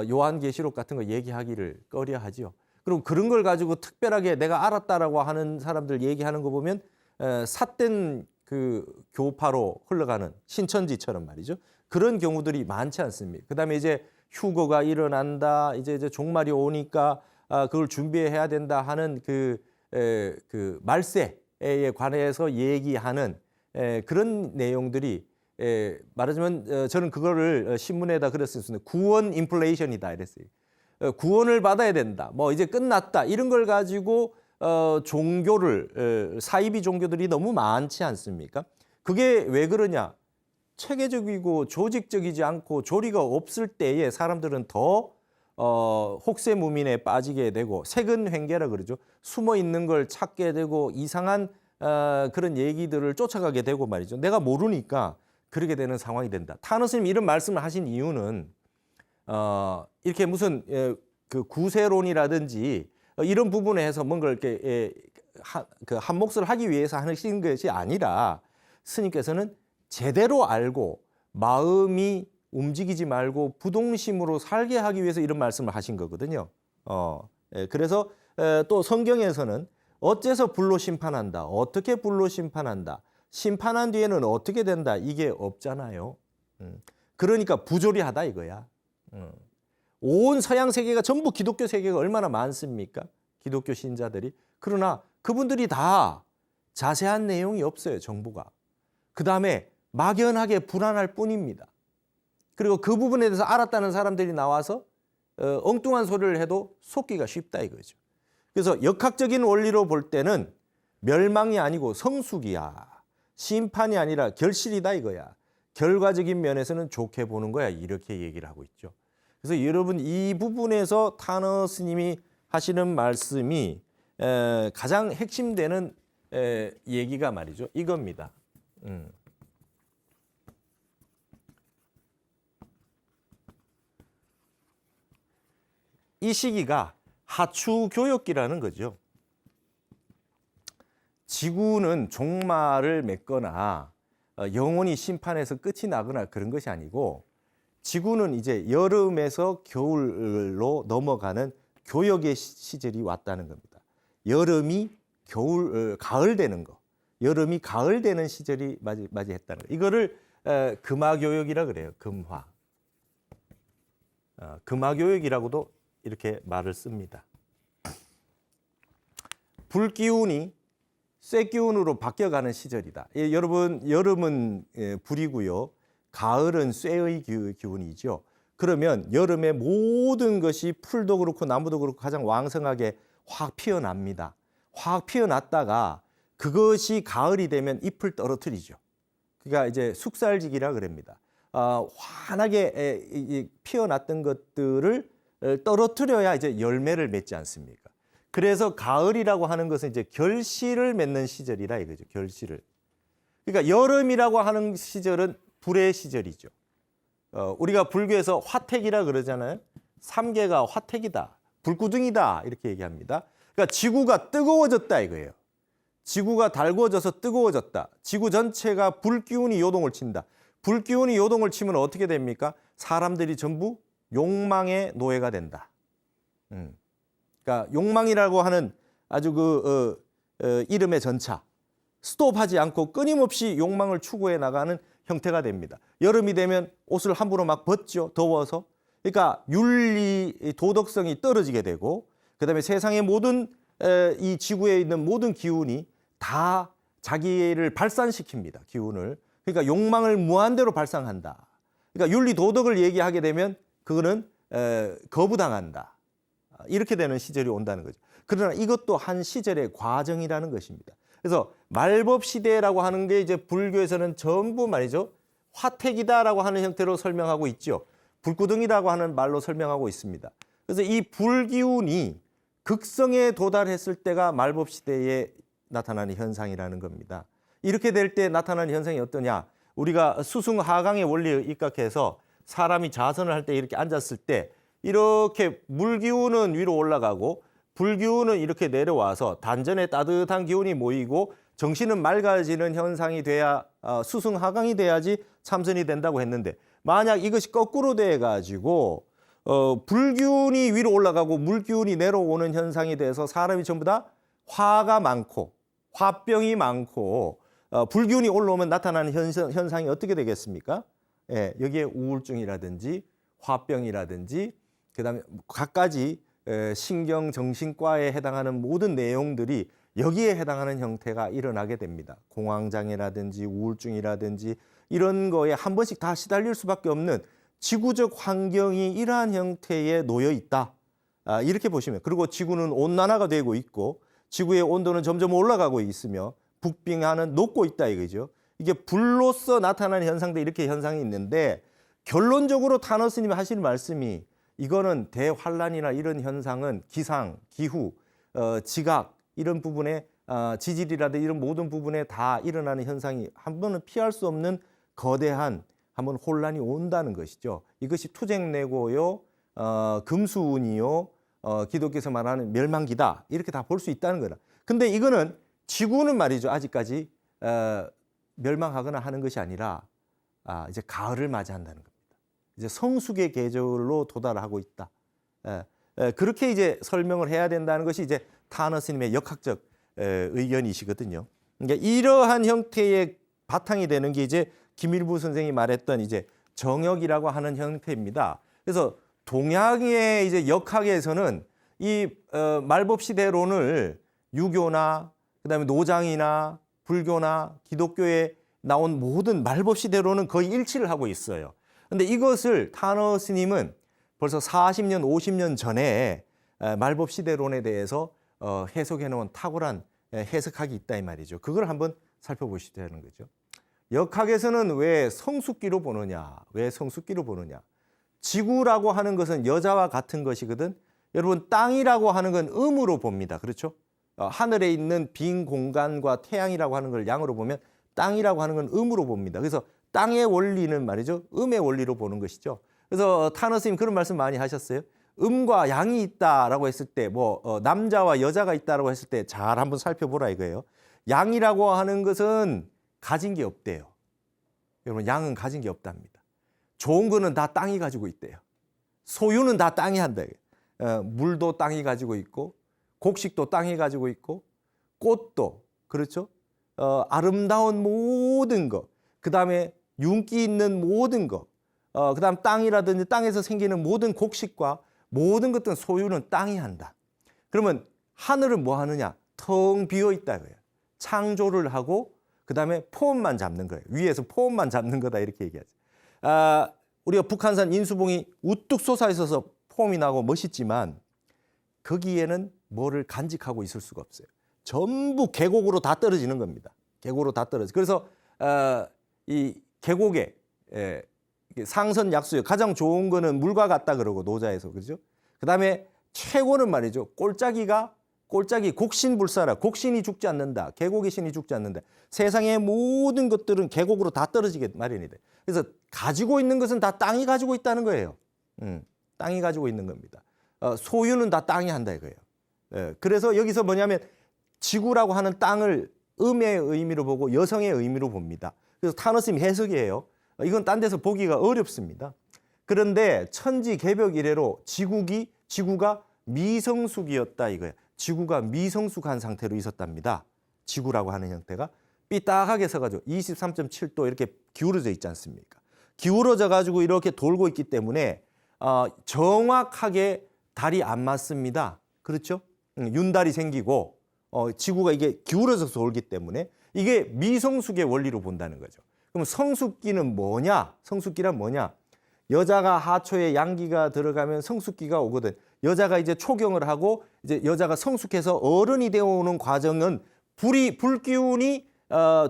요한계시록 같은 거 얘기하기를 꺼려하지요. 그럼 그런 걸 가지고 특별하게 내가 알았다라고 하는 사람들 얘기하는 거 보면 삿된 그 교파로 흘러가는 신천지처럼 말이죠. 그런 경우들이 많지 않습니다. 그다음에 이제 휴거가 일어난다. 이제 종말이 오니까 그걸 준비해야 된다 하는 그 말세에 관해서 얘기하는 그런 내용들이 말하자면 저는 그거를 신문에다 그랬습니다. 구원 인플레이션이다 이랬어요. 구원을 받아야 된다. 뭐 이제 끝났다. 이런 걸 가지고 종교를 사이비 종교들이 너무 많지 않습니까? 그게 왜 그러냐? 체계적이고 조직적이지 않고 조리가 없을 때에 사람들은 더 혹세무민에 빠지게 되고 세근횡계라 그러죠. 숨어 있는 걸 찾게 되고 이상한 그런 얘기들을 쫓아가게 되고 말이죠. 내가 모르니까 그렇게 되는 상황이 된다. 타노스님 이런 말씀을 하신 이유는 이렇게 무슨 그 구세론이라든지 이런 부분에 해서 뭔가 이렇게 한 몫을 하기 위해서 하시는 것이 아니라 스님께서는 제대로 알고 마음이 움직이지 말고 부동심으로 살게 하기 위해서 이런 말씀을 하신 거거든요. 그래서 또 성경에서는 어째서 불로 심판한다, 어떻게 불로 심판한다, 심판한 뒤에는 어떻게 된다, 이게 없잖아요. 그러니까 부조리하다 이거야. 온 서양 세계가 전부 기독교 세계가 얼마나 많습니까? 기독교 신자들이. 그러나 그분들이 다 자세한 내용이 없어요, 정보가. 그다음에 막연하게 불안할 뿐입니다. 그리고 그 부분에 대해서 알았다는 사람들이 나와서 엉뚱한 소리를 해도 속기가 쉽다 이거죠. 그래서 역학적인 원리로 볼 때는 멸망이 아니고 성숙이야. 심판이 아니라 결실이다 이거야. 결과적인 면에서는 좋게 보는 거야. 이렇게 얘기를 하고 있죠. 그래서 여러분 이 부분에서 타너 스님이 하시는 말씀이 가장 핵심되는 얘기가 말이죠. 이겁니다. 이 시기가 하추교역기라는 거죠. 지구는 종말을 맺거나 영원히 심판에서 끝이 나거나 그런 것이 아니고 지구는 이제 여름에서 겨울로 넘어가는 교역의 시절이 왔다는 겁니다. 여름이 가을 되는 거, 여름이 가을 되는 시절이 맞이했다는 거. 이거를 금화교역이라 그래요. 금화. 금화교역이라고도 이렇게 말을 씁니다. 불기운이 쇠기운으로 바뀌어가는 시절이다. 여러분 여름은 불이고요. 가을은 쇠의 기운이죠. 그러면 여름에 모든 것이 풀도 그렇고 나무도 그렇고 가장 왕성하게 확 피어납니다. 확 피어났다가 그것이 가을이 되면 잎을 떨어뜨리죠. 그러니까 이제 숙살지기라 그럽니다. 환하게 피어났던 것들을 떨어뜨려야 이제 열매를 맺지 않습니까? 그래서 가을이라고 하는 것은 이제 결실을 맺는 시절이라 이거죠. 결실을. 그러니까 여름이라고 하는 시절은 불의 시절이죠. 우리가 불교에서 화택이라 그러잖아요. 삼계가 화택이다. 불구둥이다. 이렇게 얘기합니다. 그러니까 지구가 뜨거워졌다 이거예요. 지구가 달궈져서 뜨거워졌다. 지구 전체가 불기운이 요동을 친다. 불기운이 요동을 치면 어떻게 됩니까? 사람들이 전부 욕망의 노예가 된다. 그러니까 욕망이라고 하는 아주 이름의 전차. 스톱하지 않고 끊임없이 욕망을 추구해 나가는 형태가 됩니다. 여름이 되면 옷을 함부로 막 벗죠. 더워서. 그러니까 윤리, 도덕성이 떨어지게 되고 그다음에 세상의 모든 이 지구에 있는 모든 기운이 다 자기를 발산시킵니다. 기운을. 그러니까 욕망을 무한대로 발산한다. 그러니까 윤리, 도덕을 얘기하게 되면 그거는 거부당한다. 이렇게 되는 시절이 온다는 거죠. 그러나 이것도 한 시절의 과정이라는 것입니다. 그래서 말법 시대라고 하는 게 이제 불교에서는 전부 말이죠. 화택이다라고 하는 형태로 설명하고 있죠. 불구덩이라고 하는 말로 설명하고 있습니다. 그래서 이 불기운이 극성에 도달했을 때가 말법 시대에 나타나는 현상이라는 겁니다. 이렇게 될 때 나타나는 현상이 어떠냐? 우리가 수승하강의 원리에 입각해서 사람이 자선을 할 때 이렇게 앉았을 때 이렇게 물기운은 위로 올라가고 불기운은 이렇게 내려와서 단전에 따뜻한 기운이 모이고 정신은 맑아지는 현상이 돼야 수승하강이 돼야지 참선이 된다고 했는데 만약 이것이 거꾸로 돼가지고 불기운이 위로 올라가고 물기운이 내려오는 현상이 돼서 사람이 전부 다 화가 많고 화병이 많고 불기운이 올라오면 나타나는 현상이 어떻게 되겠습니까? 예, 여기에 우울증이라든지 화병이라든지 그다음에 갖가지 신경정신과에 해당하는 모든 내용들이 여기에 해당하는 형태가 일어나게 됩니다. 공황장애라든지 우울증이라든지 이런 거에 한 번씩 다 시달릴 수밖에 없는 지구적 환경이 이러한 형태에 놓여 있다. 이렇게 보시면 그리고 지구는 온난화가 되고 있고 지구의 온도는 점점 올라가고 있으며 북빙하는 녹고 있다 이거죠. 이게 불로서 나타나는 현상들 이렇게 현상이 있는데 결론적으로 타너 스님이 하시는 말씀이 이거는 대환란이나 이런 현상은 기상, 기후, 지각 이런 부분에 지질이라든지 이런 모든 부분에 다 일어나는 현상이 한 번은 피할 수 없는 거대한 한번 혼란이 온다는 것이죠. 이것이 투쟁내고요, 금수운이요, 기독교에서 말하는 멸망기다 이렇게 다 볼 수 있다는 거다. 근데 이거는 지구는 말이죠. 아직까지 멸망하거나 하는 것이 아니라 이제 가을을 맞이한다는 겁니다. 이제 성숙의 계절로 도달하고 있다. 그렇게 이제 설명을 해야 된다는 것이 이제 타너 스님의 역학적 의견이시거든요. 그러니까 이러한 형태의 바탕이 되는 게 이제 김일부 선생이 말했던 이제 정역이라고 하는 형태입니다. 그래서 동양의 이제 역학에서는 이 말법시대론을 유교나 그다음에 노장이나 불교나 기독교에 나온 모든 말법시대론은 거의 일치를 하고 있어요. 그런데 이것을 타너 스님은 벌써 40년, 50년 전에 말법시대론에 대해서 해석해 놓은 탁월한 해석학이 있다 이 말이죠. 그걸 한번 살펴보시자는 거죠. 역학에서는 왜 성숙기로 보느냐? 왜 성숙기로 보느냐? 지구라고 하는 것은 여자와 같은 것이거든. 여러분 땅이라고 하는 건 음으로 봅니다. 그렇죠? 하늘에 있는 빈 공간과 태양이라고 하는 걸 양으로 보면 땅이라고 하는 건 음으로 봅니다. 그래서 땅의 원리는 말이죠. 음의 원리로 보는 것이죠. 그래서 타너 스님 그런 말씀 많이 하셨어요. 음과 양이 있다라고 했을 때 남자와 여자가 있다라고 했을 때 잘 한번 살펴보라 이거예요. 양이라고 하는 것은 가진 게 없대요. 여러분 양은 가진 게 없답니다. 좋은 거는 다 땅이 가지고 있대요. 소유는 다 땅이 한다. 물도 땅이 가지고 있고 곡식도 땅이 가지고 있고 꽃도 그렇죠. 아름다운 모든 것, 그 다음에 윤기 있는 모든 것, 그 다음 땅이라든지 땅에서 생기는 모든 곡식과 모든 것들은 소유는 땅이 한다. 그러면 하늘은 뭐 하느냐? 텅 비어 있다 거예요. 창조를 하고 그 다음에 폼만 잡는 거예요. 위에서 폼만 잡는 거다 이렇게 얘기하죠. 우리가 북한산 인수봉이 우뚝 솟아 있어서 폼이 나고 멋있지만 거기에는 뭐를 간직하고 있을 수가 없어요. 전부 계곡으로 다 떨어지는 겁니다. 계곡으로 다 떨어져. 그래서 이 계곡에 상선 약수요. 가장 좋은 거는 물과 같다 그러고 노자에서 그렇죠. 그다음에 최고는 말이죠. 꼴짝이 곡신불사라. 곡신이 죽지 않는다. 계곡의 신이 죽지 않는다. 세상의 모든 것들은 계곡으로 다 떨어지게 마련이 돼. 그래서 가지고 있는 것은 다 땅이 가지고 있다는 거예요. 땅이 가지고 있는 겁니다. 소유는 다 땅이 한다 이거예요. 그래서 여기서 뭐냐면 지구라고 하는 땅을 음의 의미로 보고 여성의 의미로 봅니다. 그래서 타너 스님 해석이에요. 이건 딴 데서 보기가 어렵습니다. 그런데 천지개벽 이래로 지구가 미성숙이었다 이거예요. 지구가 미성숙한 상태로 있었답니다. 지구라고 하는 형태가 삐딱하게 서가지고 23.7도 이렇게 기울어져 있지 않습니까? 기울어져 가지고 이렇게 돌고 있기 때문에 정확하게 달이 안 맞습니다. 그렇죠? 윤달이 생기고 지구가 이게 기울어져서 돌기 때문에 이게 미성숙의 원리로 본다는 거죠. 그럼 성숙기는 뭐냐? 성숙기란 뭐냐? 여자가 하초에 양기가 들어가면 성숙기가 오거든. 여자가 이제 초경을 하고 이제 여자가 성숙해서 어른이 되어오는 과정은 불기운이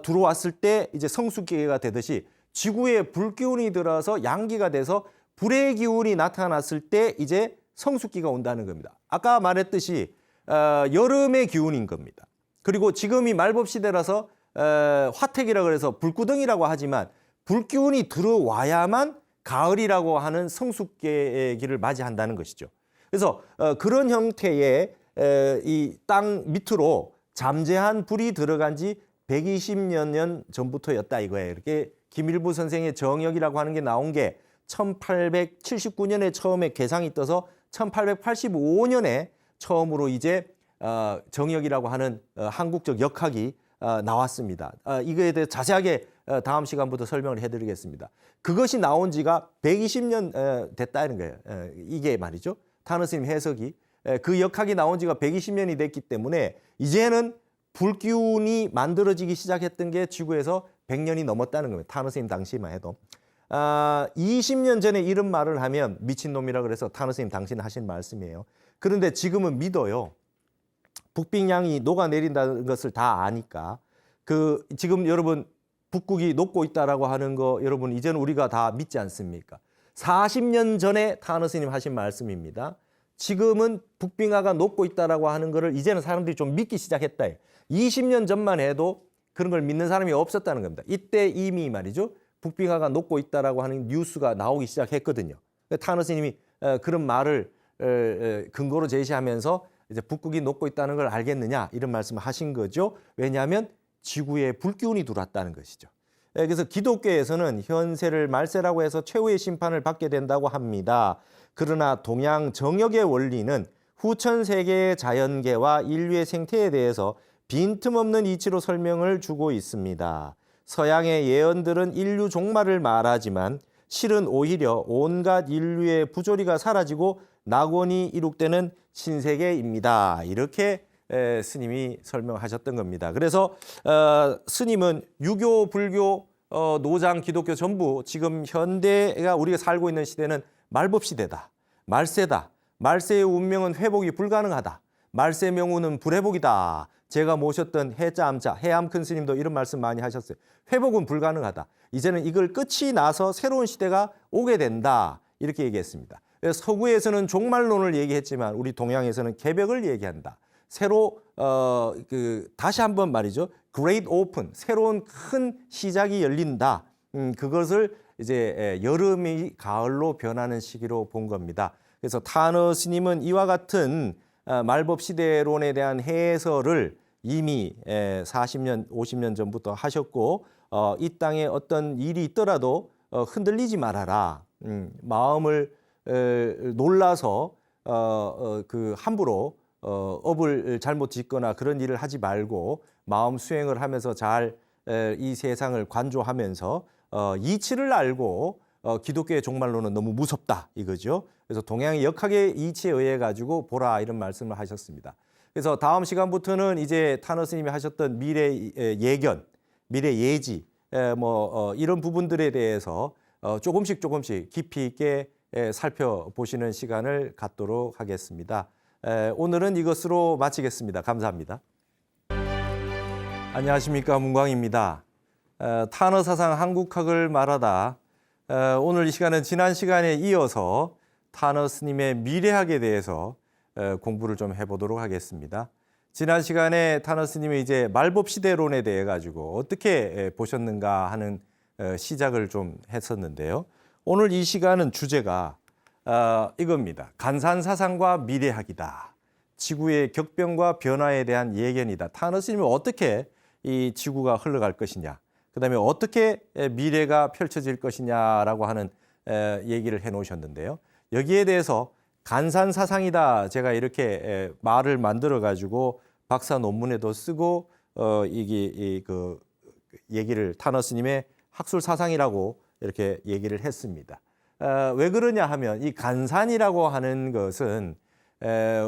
들어왔을 때 이제 성숙기가 되듯이 지구에 불기운이 들어서 양기가 돼서 불의 기운이 나타났을 때 이제 성숙기가 온다는 겁니다. 아까 말했듯이 여름의 기운인 겁니다. 그리고 지금이 말법시대라서 화택이라 그래서 불구덩이라고 하지만 불기운이 들어와야만 가을이라고 하는 성숙의 길을 맞이한다는 것이죠. 그래서 그런 형태의 이 땅 밑으로 잠재한 불이 들어간 지 120여 년 전부터였다 이거예요. 이렇게 김일부 선생의 정역이라고 하는 게 나온 게 1879년에 처음에 개상이 떠서 1885년에 처음으로 이제 정역이라고 하는 한국적 역학이 나왔습니다. 이거에 대해 자세하게 다음 시간부터 설명을 해드리겠습니다. 그것이 나온 지가 120년 됐다는 거예요. 이게 말이죠. 타너 스님 해석이. 그 역학이 나온 지가 120년이 됐기 때문에 이제는 불기운이 만들어지기 시작했던 게 지구에서 100년이 넘었다는 겁니다. 타너 스님 당시만 해도. 20년 전에 이런 말을 하면 미친놈이라 그래서 타너 스님 당신 하신 말씀이에요. 그런데 지금은 믿어요. 북빙양이 녹아내린다는 것을 다 아니까. 지금 여러분 북극이 녹고 있다라고 하는 거 여러분 이제는 우리가 다 믿지 않습니까? 40년 전에 타너 스님 하신 말씀입니다. 지금은 북빙하가 녹고 있다라고 하는 거를 이제는 사람들이 좀 믿기 시작했다. 20년 전만 해도 그런 걸 믿는 사람이 없었다는 겁니다. 이때 이미 말이죠. 북빙하가 녹고 있다라고 하는 뉴스가 나오기 시작했거든요. 타너 스님이 그런 말을 근거로 제시하면서 이제 북극이 녹고 있다는 걸 알겠느냐 이런 말씀을 하신 거죠. 왜냐하면 지구에 불기운이 들어왔다는 것이죠. 그래서 기독교에서는 현세를 말세라고 해서 최후의 심판을 받게 된다고 합니다. 그러나 동양 정역의 원리는 후천 세계의 자연계와 인류의 생태에 대해서 빈틈없는 이치로 설명을 주고 있습니다. 서양의 예언들은 인류 종말을 말하지만 실은 오히려 온갖 인류의 부조리가 사라지고 낙원이 이룩되는 신세계입니다. 이렇게 스님이 설명하셨던 겁니다. 그래서 스님은 유교, 불교, 노장, 기독교 전부 지금 현대가 우리가 살고 있는 시대는 말법시대다. 말세다. 말세의 운명은 회복이 불가능하다. 말세 명운은 불회복이다. 제가 모셨던 해자 암자, 해암 큰 스님도 이런 말씀 많이 하셨어요. 회복은 불가능하다. 이제는 이걸 끝이 나서 새로운 시대가 오게 된다. 이렇게 얘기했습니다. 서구에서는 종말론을 얘기했지만 우리 동양에서는 개벽을 얘기한다. 새로 다시 한번 말이죠. Great Open, 새로운 큰 시작이 열린다. 그것을 이제 여름이 가을로 변하는 시기로 본 겁니다. 그래서 타너 스님은 이와 같은 말법 시대론에 대한 해설을 이미 40년, 50년 전부터 하셨고 이 땅에 어떤 일이 있더라도 흔들리지 말아라. 마음을 놀라서 함부로 업을 잘못 짓거나 그런 일을 하지 말고 마음 수행을 하면서 잘 이 세상을 관조하면서 이치를 알고 기독교의 종말론은 너무 무섭다 이거죠. 그래서 동양의 역학의 이치에 의해 가지고 보라 이런 말씀을 하셨습니다. 그래서 다음 시간부터는 이제 타너 스님이 하셨던 미래 예견, 미래 예지 이런 부분들에 대해서 조금씩 깊이 있게 살펴보시는 시간을 갖도록 하겠습니다. 오늘은 이것으로 마치겠습니다. 감사합니다. 안녕하십니까, 문광입니다. 타너 사상 한국학을 말하다 오늘 이 시간은 지난 시간에 이어서 타너 스님의 미래학에 대해서 공부를 좀 해보도록 하겠습니다. 지난 시간에 타너 스님이 이제 말법시대론에 대해 가지고 어떻게 보셨는가 하는 시작을 좀 했었는데요. 오늘 이 시간은 주제가 이겁니다. 간산사상과 미래학이다. 지구의 격변과 변화에 대한 예견이다. 타너 스님이 어떻게 이 지구가 흘러갈 것이냐, 그다음에 어떻게 미래가 펼쳐질 것이냐라고 하는 얘기를 해놓으셨는데요. 여기에 대해서 간산사상이다. 제가 이렇게 말을 만들어 가지고 박사 논문에도 쓰고 그 얘기를 타너 스님의 학술 사상이라고 이렇게 얘기를 했습니다. 왜 그러냐 하면 이 간산이라고 하는 것은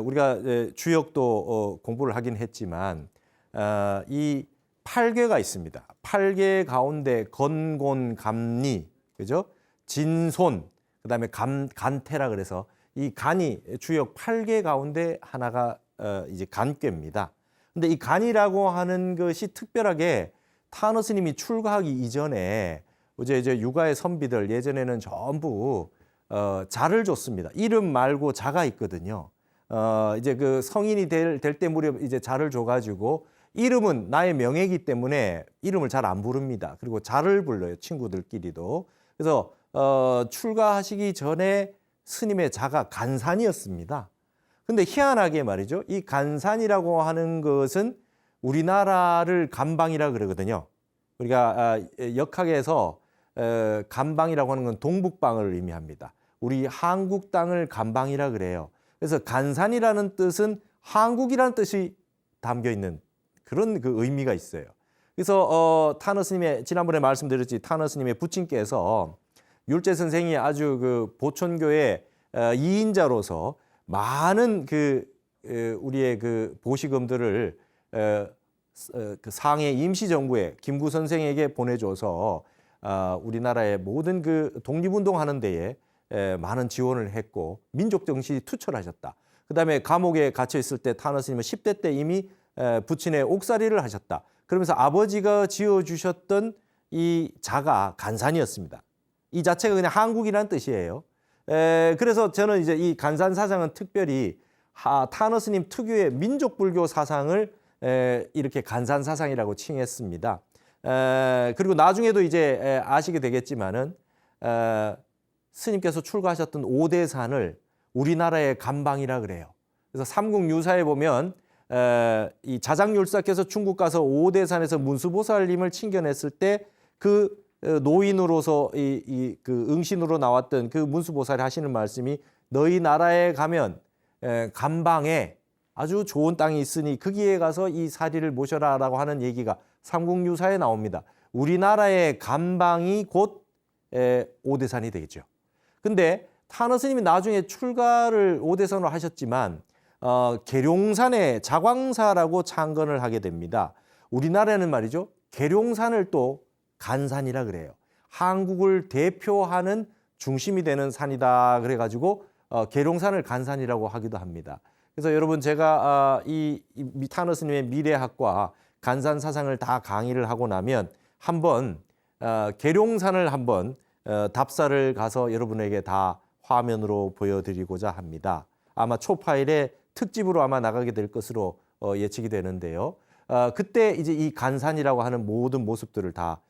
우리가 주역도 공부를 하긴 했지만 이 8괴가 있습니다. 8괴 가운데 건곤, 감리, 그죠? 진손, 그다음에 간태라 그래서 이 간이 주역 8개 가운데 하나가 이제 간괴입니다. 근데 이 간이라고 하는 것이 특별하게 타너 스님이 출가하기 이전에 이제 육아의 선비들 예전에는 전부 자를 줬습니다. 이름 말고 자가 있거든요. 이제 그 성인이 될 때 무렵 이제 자를 줘가지고 이름은 나의 명예이기 때문에 이름을 잘 안 부릅니다. 그리고 자를 불러요, 친구들끼리도. 그래서 출가하시기 전에 스님의 자가 간산이었습니다. 근데 희한하게 말이죠. 이 간산이라고 하는 것은 우리나라를 간방이라 그러거든요. 우리가 역학에서 간방이라고 하는 건 동북방을 의미합니다. 우리 한국 땅을 간방이라 그래요. 그래서 간산이라는 뜻은 한국이라는 뜻이 담겨 있는 그런 그 의미가 있어요. 그래서 타너 스님의 지난번에 말씀드렸지 타너 스님의 부친께서 율제 선생이 아주 그 보천교의 이인자로서 많은 우리의 그 보시금들을 그 상해 임시정부에 김구 선생에게 보내줘서 우리나라의 모든 그 독립운동하는 데에 많은 지원을 했고 민족 정신이 투철하셨다. 그다음에 감옥에 갇혀 있을 때 타너 스님은 10대 때 이미 부친의 옥살이를 하셨다. 그러면서 아버지가 지어주셨던 이 자가 간산이었습니다. 이 자체가 그냥 한국이라는 뜻이에요. 그래서 저는 이제 이 간산 사상은 특별히 타너 스님 특유의 민족 불교 사상을 이렇게 간산 사상이라고 칭했습니다. 그리고 나중에도 이제 아시게 되겠지만은 스님께서 출가하셨던 오대산을 우리나라의 감방이라 그래요. 그래서 삼국유사에 보면 이 자장율사께서 중국 가서 오대산에서 문수보살님을 칭견했을 때 그 노인으로서 그 응신으로 나왔던 그 문수보살이 하시는 말씀이 너희 나라에 가면 감방에 아주 좋은 땅이 있으니 거기에 가서 이 사리를 모셔라라고 하는 얘기가 삼국유사에 나옵니다. 우리나라의 감방이 곧 오대산이 되겠죠. 근데 타너 스님이 나중에 출가를 오대산으로 하셨지만 계룡산에 자광사라고 창건을 하게 됩니다. 우리나라에는 말이죠. 계룡산을 또 간산이라 그래요. 한국을 대표하는 중심이 되는 산이다 그래가지고 계룡산을 간산이라고 하기도 합니다. 그래서 여러분 제가 이 타너 스님의 미래학과 간산 사상을 다 강의를 하고 나면 한번 계룡산을 한번 답사를 가서 여러분에게 다 화면으로 보여드리고자 합니다. 아마 초파일에 특집으로 아마 나가게 될 것으로 예측이 되는데요. 그때 이제 이 간산이라고 하는 모든 모습들을 다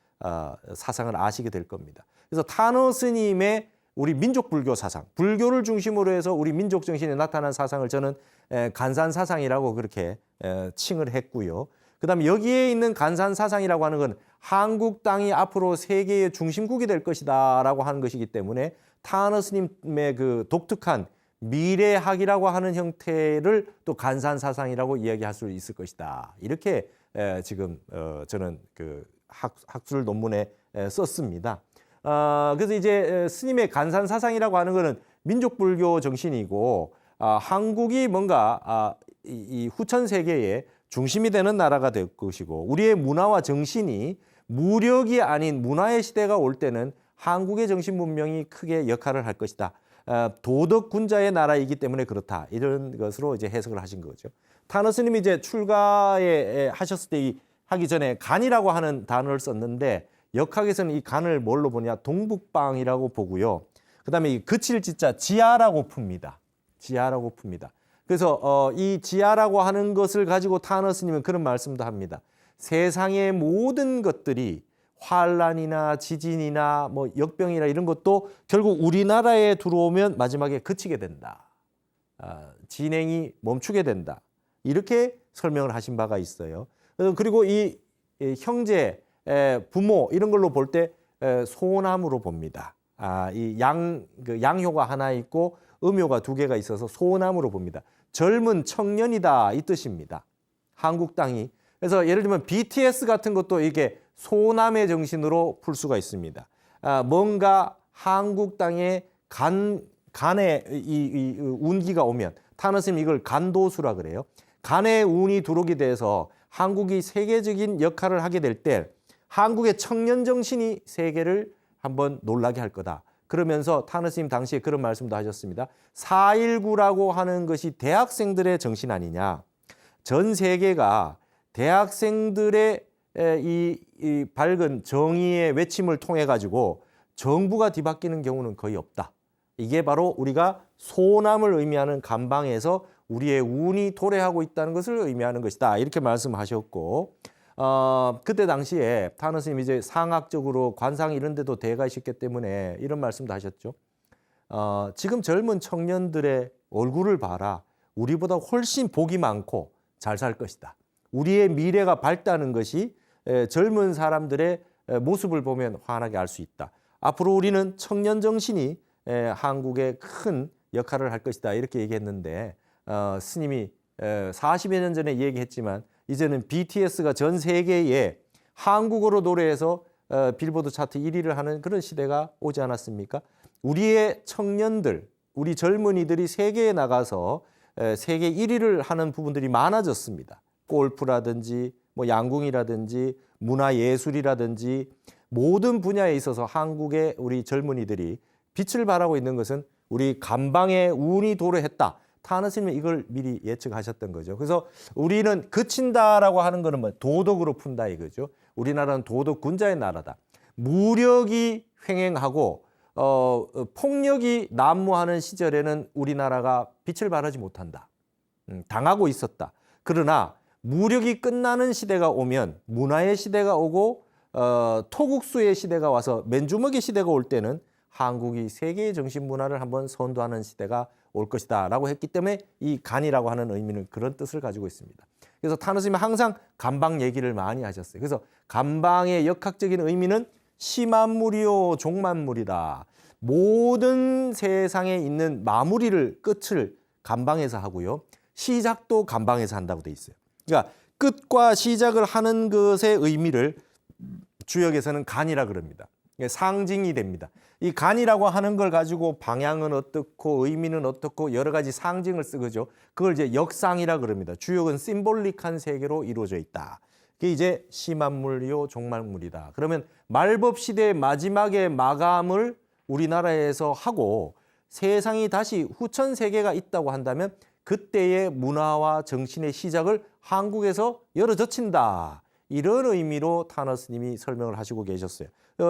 사상을 아시게 될 겁니다. 그래서 타너 스님의 우리 민족 불교 사상, 불교를 중심으로 해서 우리 민족 정신에 나타난 사상을 저는 간산 사상이라고 그렇게 칭을 했고요. 그다음에 여기에 있는 간산 사상이라고 하는 건 한국 땅이 앞으로 세계의 중심국이 될 것이다라고 하는 것이기 때문에 타너 스님의 그 독특한 미래학이라고 하는 형태를 또 간산 사상이라고 이야기할 수 있을 것이다. 이렇게 지금 저는 그 학술 논문에 썼습니다. 그래서 이제 스님의 간산 사상이라고 하는 것은 민족 불교 정신이고 한국이 뭔가 이 후천 세계의 중심이 되는 나라가 될 것이고 우리의 문화와 정신이 무력이 아닌 문화의 시대가 올 때는 한국의 정신 문명이 크게 역할을 할 것이다. 도덕 군자의 나라이기 때문에 그렇다. 이런 것으로 이제 해석을 하신 거죠. 타너 스님이 이제 출가에 하셨을 때 하기 전에 간이라고 하는 단어를 썼는데 역학에서는 이 간을 뭘로 보냐? 동북방이라고 보고요. 그다음에 이 그칠 지자 지하라고 풉니다. 지하라고 풉니다. 그래서 이 지하라고 하는 것을 가지고 타너 스님은 그런 말씀도 합니다. 세상의 모든 것들이 환란이나 지진이나 뭐 역병이나 이런 것도 결국 우리나라에 들어오면 마지막에 그치게 된다. 진행이 멈추게 된다. 이렇게 설명을 하신 바가 있어요. 그리고 이 형제, 부모 이런 걸로 볼 때 소남으로 봅니다. 이 양효가 하나 있고 음효가 두 개가 있어서 소남으로 봅니다. 젊은 청년이다 이 뜻입니다. 한국 땅이. 그래서 예를 들면 BTS 같은 것도 이게 소남의 정신으로 풀 수가 있습니다. 뭔가 한국 땅에 간에 이 운기가 오면 타너 스님 이걸 간도수라 그래요. 간의 운이 들어오게 돼서 한국이 세계적인 역할을 하게 될 때 한국의 청년 정신이 세계를 한번 놀라게 할 거다. 그러면서 타너 스님 당시에 그런 말씀도 하셨습니다. 4.19라고 하는 것이 대학생들의 정신 아니냐. 전 세계가 대학생들의 이 밝은 정의의 외침을 통해 가지고 정부가 뒤바뀌는 경우는 거의 없다. 이게 바로 우리가 소남을 의미하는 간방에서 우리의 운이 도래하고 있다는 것을 의미하는 것이다. 이렇게 말씀하셨고 그때 당시에 타너 스님이 이제 상학적으로 관상 이런 데도 대가 있었기 때문에 이런 말씀도 하셨죠. 지금 젊은 청년들의 얼굴을 봐라. 우리보다 훨씬 복이 많고 잘 살 것이다. 우리의 미래가 밝다는 것이 젊은 사람들의 모습을 보면 환하게 알 수 있다. 앞으로 우리는 청년 정신이 한국에 큰 역할을 할 것이다. 이렇게 얘기했는데 스님이 40여 년 전에 얘기했지만 이제는 BTS가 전 세계에 한국어로 노래해서 빌보드 차트 1위를 하는 그런 시대가 오지 않았습니까? 우리의 청년들, 우리 젊은이들이 세계에 나가서 세계 1위를 하는 부분들이 많아졌습니다. 골프라든지 뭐 양궁이라든지 문화예술이라든지 모든 분야에 있어서 한국의 우리 젊은이들이 빛을 발하고 있는 것은 우리 간방에 운이 도래했다. 타너 스님은 이걸 미리 예측하셨던 거죠. 그래서 우리는 그친다라고 하는 거는 뭐 도덕으로 푼다 이거죠. 우리나라는 도덕 군자의 나라다. 무력이 횡행하고 폭력이 난무하는 시절에는 우리나라가 빛을 발하지 못한다. 당하고 있었다. 그러나 무력이 끝나는 시대가 오면 문화의 시대가 오고 토국수의 시대가 와서 맨주먹의 시대가 올 때는 한국이 세계의 정신 문화를 한번 선도하는 시대가 올 것이다 라고 했기 때문에 이 간이라고 하는 의미는 그런 뜻을 가지고 있습니다. 그래서 타너 스님은 항상 간방 얘기를 많이 하셨어요. 그래서 간방의 역학적인 의미는 시만물이요 종만물이다. 모든 세상에 있는 마무리를 끝을 간방에서 하고요. 시작도 간방에서 한다고 돼 있어요. 그러니까 끝과 시작을 하는 것의 의미를 주역에서는 간이라 그럽니다. 상징이 됩니다. 이 간이라고 하는 걸 가지고 방향은 어떻고 의미는 어떻고 여러 가지 상징을 쓰거죠. 그걸 이제 역상이라 그럽니다. 주역은 심볼릭한 세계로 이루어져 있다. 그게 이제 시만물이요 종만물이다. 그러면 말법 시대의 마지막의 마감을 우리나라에서 하고 세상이 다시 후천 세계가 있다고 한다면 그때의 문화와 정신의 시작을 한국에서 열어젖힌다. 이런 의미로 타너 스님이 설명을 하시고 계셨어요.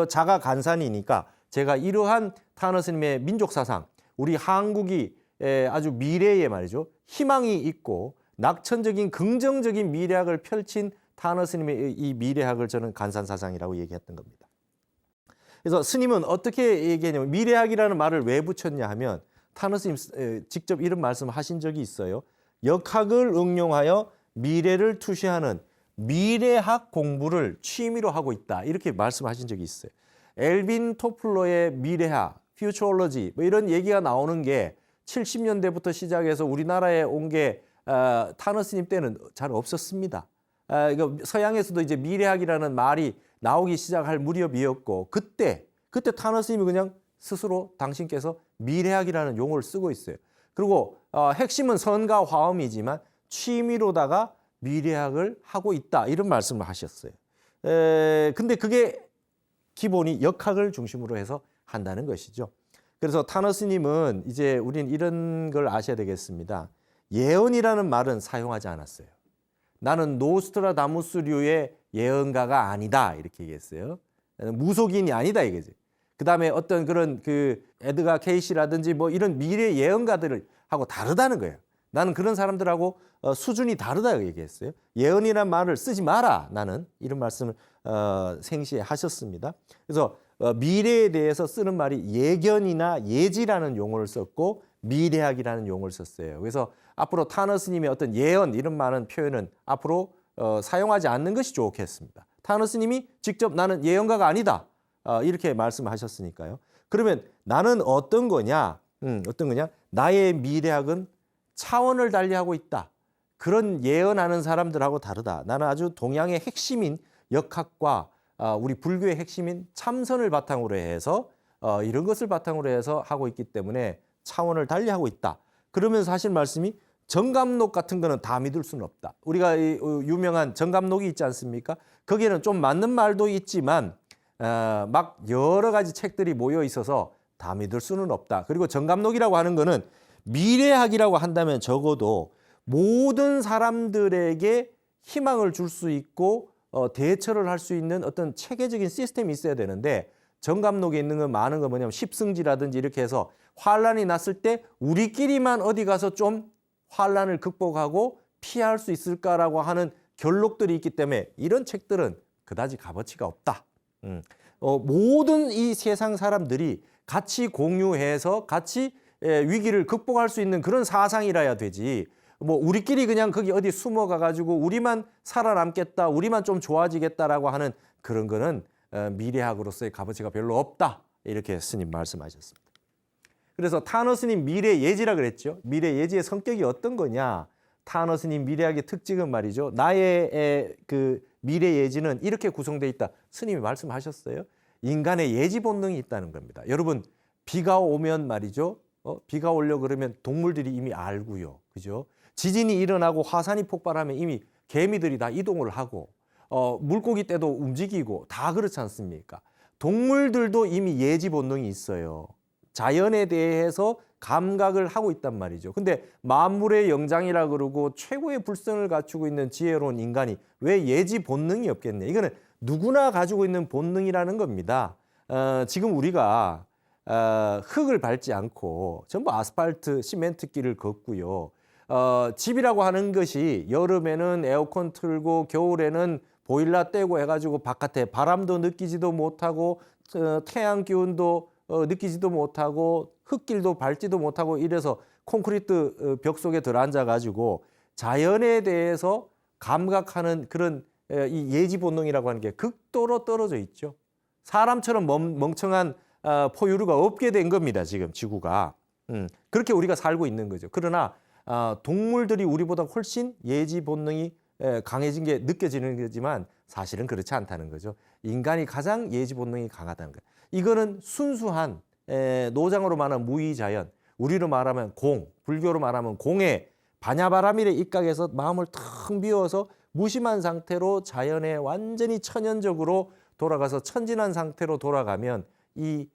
자가 간산이니까 제가 이러한 타너 스님의 민족 사상, 우리 한국이 아주 미래에 말이죠. 희망이 있고 낙천적인 긍정적인 미래학을 펼친 타너 스님의 이 미래학을 저는 간산사상이라고 얘기했던 겁니다. 그래서 스님은 어떻게 얘기했냐면 미래학이라는 말을 왜 붙였냐 하면 타너 스님 직접 이런 말씀을 하신 적이 있어요. 역학을 응용하여 미래를 투시하는 미래학 공부를 취미로 하고 있다. 이렇게 말씀하신 적이 있어요. 엘빈 토플러의 미래학, 퓨처올로지 뭐 이런 얘기가 나오는 게 70년대부터 시작해서 우리나라에 온 게 타너 스님 때는 잘 없었습니다. 서양에서도 이제 미래학이라는 말이 나오기 시작할 무렵이었고 그때 타너 스님이 그냥 스스로 당신께서 미래학이라는 용어를 쓰고 있어요. 그리고 핵심은 선과 화음이지만 취미로다가 미래학을 하고 있다 이런 말씀을 하셨어요. 근데 그게 기본이 역학을 중심으로 해서 한다는 것이죠. 그래서 타너 스님은 이제 우린 이런 걸 아셔야 되겠습니다. 예언이라는 말은 사용하지 않았어요. 나는 노스트라다무스류의 예언가가 아니다 이렇게 얘기했어요. 무속인이 아니다 이거지. 그다음에 어떤 그런 그 에드가 케이시라든지 뭐 이런 미래 예언가들을 하고 다르다는 거예요. 나는 그런 사람들하고 수준이 다르다 얘기했어요. 예언이란 말을 쓰지 마라. 나는 이런 말씀을 생시에 하셨습니다. 그래서 미래에 대해서 쓰는 말이 예견이나 예지라는 용어를 썼고 미래학이라는 용어를 썼어요. 그래서 앞으로 타너 스님의 어떤 예언 이런 많은 표현은 앞으로 사용하지 않는 것이 좋겠습니다. 타너 스님이 직접 나는 예언가가 아니다. 이렇게 말씀하셨으니까요. 그러면 나는 어떤 거냐? 어떤 거냐? 나의 미래학은 차원을 달리하고 있다. 그런 예언하는 사람들하고 다르다. 나는 아주 동양의 핵심인 역학과 우리 불교의 핵심인 참선을 바탕으로 해서 이런 것을 바탕으로 해서 하고 있기 때문에 차원을 달리하고 있다. 그러면서 하신 말씀이 정감록 같은 거는 다 믿을 수는 없다. 우리가 유명한 정감록이 있지 않습니까? 거기에는 좀 맞는 말도 있지만 막 여러 가지 책들이 모여 있어서 다 믿을 수는 없다. 그리고 정감록이라고 하는 거는 미래학이라고 한다면 적어도 모든 사람들에게 희망을 줄 수 있고 대처를 할 수 있는 어떤 체계적인 시스템이 있어야 되는데 정감록에 있는 건 많은 건 뭐냐면 십승지라든지 이렇게 해서 환란이 났을 때 우리끼리만 어디 가서 좀 환란을 극복하고 피할 수 있을까라고 하는 결록들이 있기 때문에 이런 책들은 그다지 값어치가 없다. 모든 이 세상 사람들이 같이 공유해서 같이 위기를 극복할 수 있는 그런 사상이라야 되지. 뭐 우리끼리 그냥 거기 어디 숨어가 가지고 우리만 살아남겠다, 우리만 좀 좋아지겠다라고 하는 그런 거는 미래학으로서의 값어치가 별로 없다. 이렇게 스님 말씀하셨습니다. 그래서 타너 스님 미래 예지라 그랬죠. 미래 예지의 성격이 어떤 거냐? 타너 스님 미래학의 특징은 말이죠. 나의 그 미래 예지는 이렇게 구성되어 있다. 스님이 말씀하셨어요. 인간의 예지 본능이 있다는 겁니다. 여러분 비가 오면 말이죠. 비가 오려 그러면 동물들이 이미 알고요. 그죠? 지진이 일어나고 화산이 폭발하면 이미 개미들이 다 이동을 하고 물고기 떼도 움직이고 다 그렇지 않습니까? 동물들도 이미 예지 본능이 있어요. 자연에 대해서 감각을 하고 있단 말이죠. 근데 만물의 영장이라 그러고 최고의 불성을 갖추고 있는 지혜로운 인간이 왜 예지 본능이 없겠냐? 이거는 누구나 가지고 있는 본능이라는 겁니다. 지금 우리가 흙을 밟지 않고 전부 아스팔트, 시멘트 길을 걷고요. 집이라고 하는 것이 여름에는 에어컨 틀고 겨울에는 보일러 떼고 해가지고 바깥에 바람도 느끼지도 못하고 태양 기운도 느끼지도 못하고 흙길도 밟지도 못하고 이래서 콘크리트 벽 속에 들어앉아가지고 자연에 대해서 감각하는 그런 이 예지 본능이라고 하는 게 극도로 떨어져 있죠. 사람처럼 멍청한 포유류가 없게 된 겁니다. 지금 지구가. 그렇게 우리가 살고 있는 거죠. 그러나 동물들이 우리보다 훨씬 예지 본능이 강해진 게 느껴지는 거지만 사실은 그렇지 않다는 거죠. 인간이 가장 예지 본능이 강하다는 거예요. 이거는 순수한 노장으로 말하면 무의자연, 우리로 말하면 공, 불교로 말하면 공의 바냐바라밀에 입각해서 마음을 탁 비워서 무심한 상태로 자연에 완전히 천연적으로 돌아가서 천진한 상태로 돌아가면 이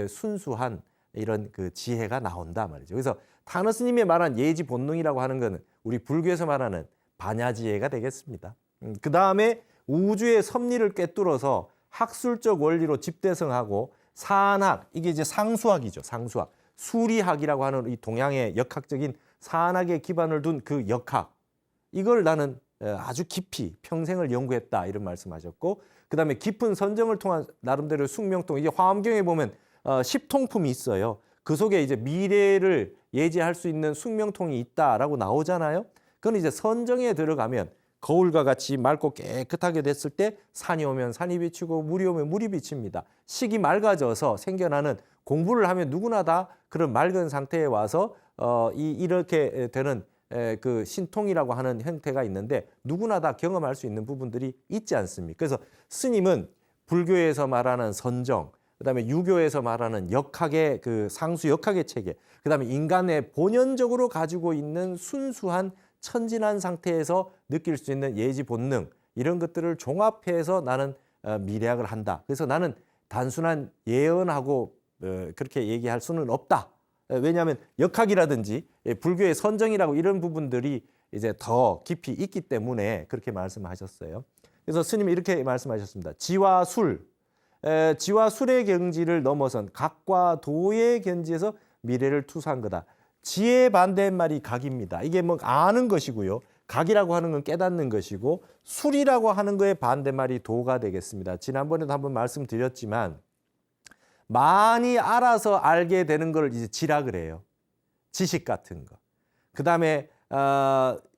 순수한 이런 그 지혜가 나온다 말이죠. 그래서 타너 스님이 말한 예지 본능이라고 하는 것은 우리 불교에서 말하는 반야지혜가 되겠습니다. 그 다음에 우주의 섭리를 꿰뚫어서 학술적 원리로 집대성하고 산학, 이게 이제 상수학이죠. 상수학. 수리학이라고 하는 이 동양의 역학적인 산학에 기반을 둔 그 역학. 이걸 나는 아주 깊이 평생을 연구했다 이런 말씀하셨고, 그 다음에 깊은 선정을 통한 나름대로 숙명통, 이게 화엄경에 보면 십통품이 있어요. 그 속에 이제 미래를 예지할 수 있는 숙명통이 있다라고 나오잖아요. 그건 이제 선정에 들어가면 거울과 같이 맑고 깨끗하게 됐을 때 산이 오면 산이 비치고 물이 오면 물이 비칩니다. 식이 맑아져서 생겨나는, 공부를 하면 누구나 다 그런 맑은 상태에 와서 이렇게 되는 그 신통이라고 하는 형태가 있는데 누구나 다 경험할 수 있는 부분들이 있지 않습니까? 그래서 스님은 불교에서 말하는 선정, 그다음에 유교에서 말하는 역학의 그 상수 역학의 체계, 그다음에 인간의 본연적으로 가지고 있는 순수한 천진한 상태에서 느낄 수 있는 예지 본능, 이런 것들을 종합해서 나는 미래학을 한다. 그래서 나는 단순한 예언하고 그렇게 얘기할 수는 없다. 왜냐하면 역학이라든지 불교의 선정이라고 이런 부분들이 이제 더 깊이 있기 때문에 그렇게 말씀하셨어요. 그래서 스님이 이렇게 말씀하셨습니다. 지와 술, 지와 술의 경지를 넘어선 각과 도의 견지에서 미래를 투사한 거다. 지의 반대말이 각입니다. 이게 뭐 아는 것이고요. 각이라고 하는 건 깨닫는 것이고, 술이라고 하는 거의 반대말이 도가 되겠습니다. 지난번에도 한번 말씀드렸지만 많이 알아서 알게 되는 걸 이제 지락을 해요. 지식 같은 거. 그다음에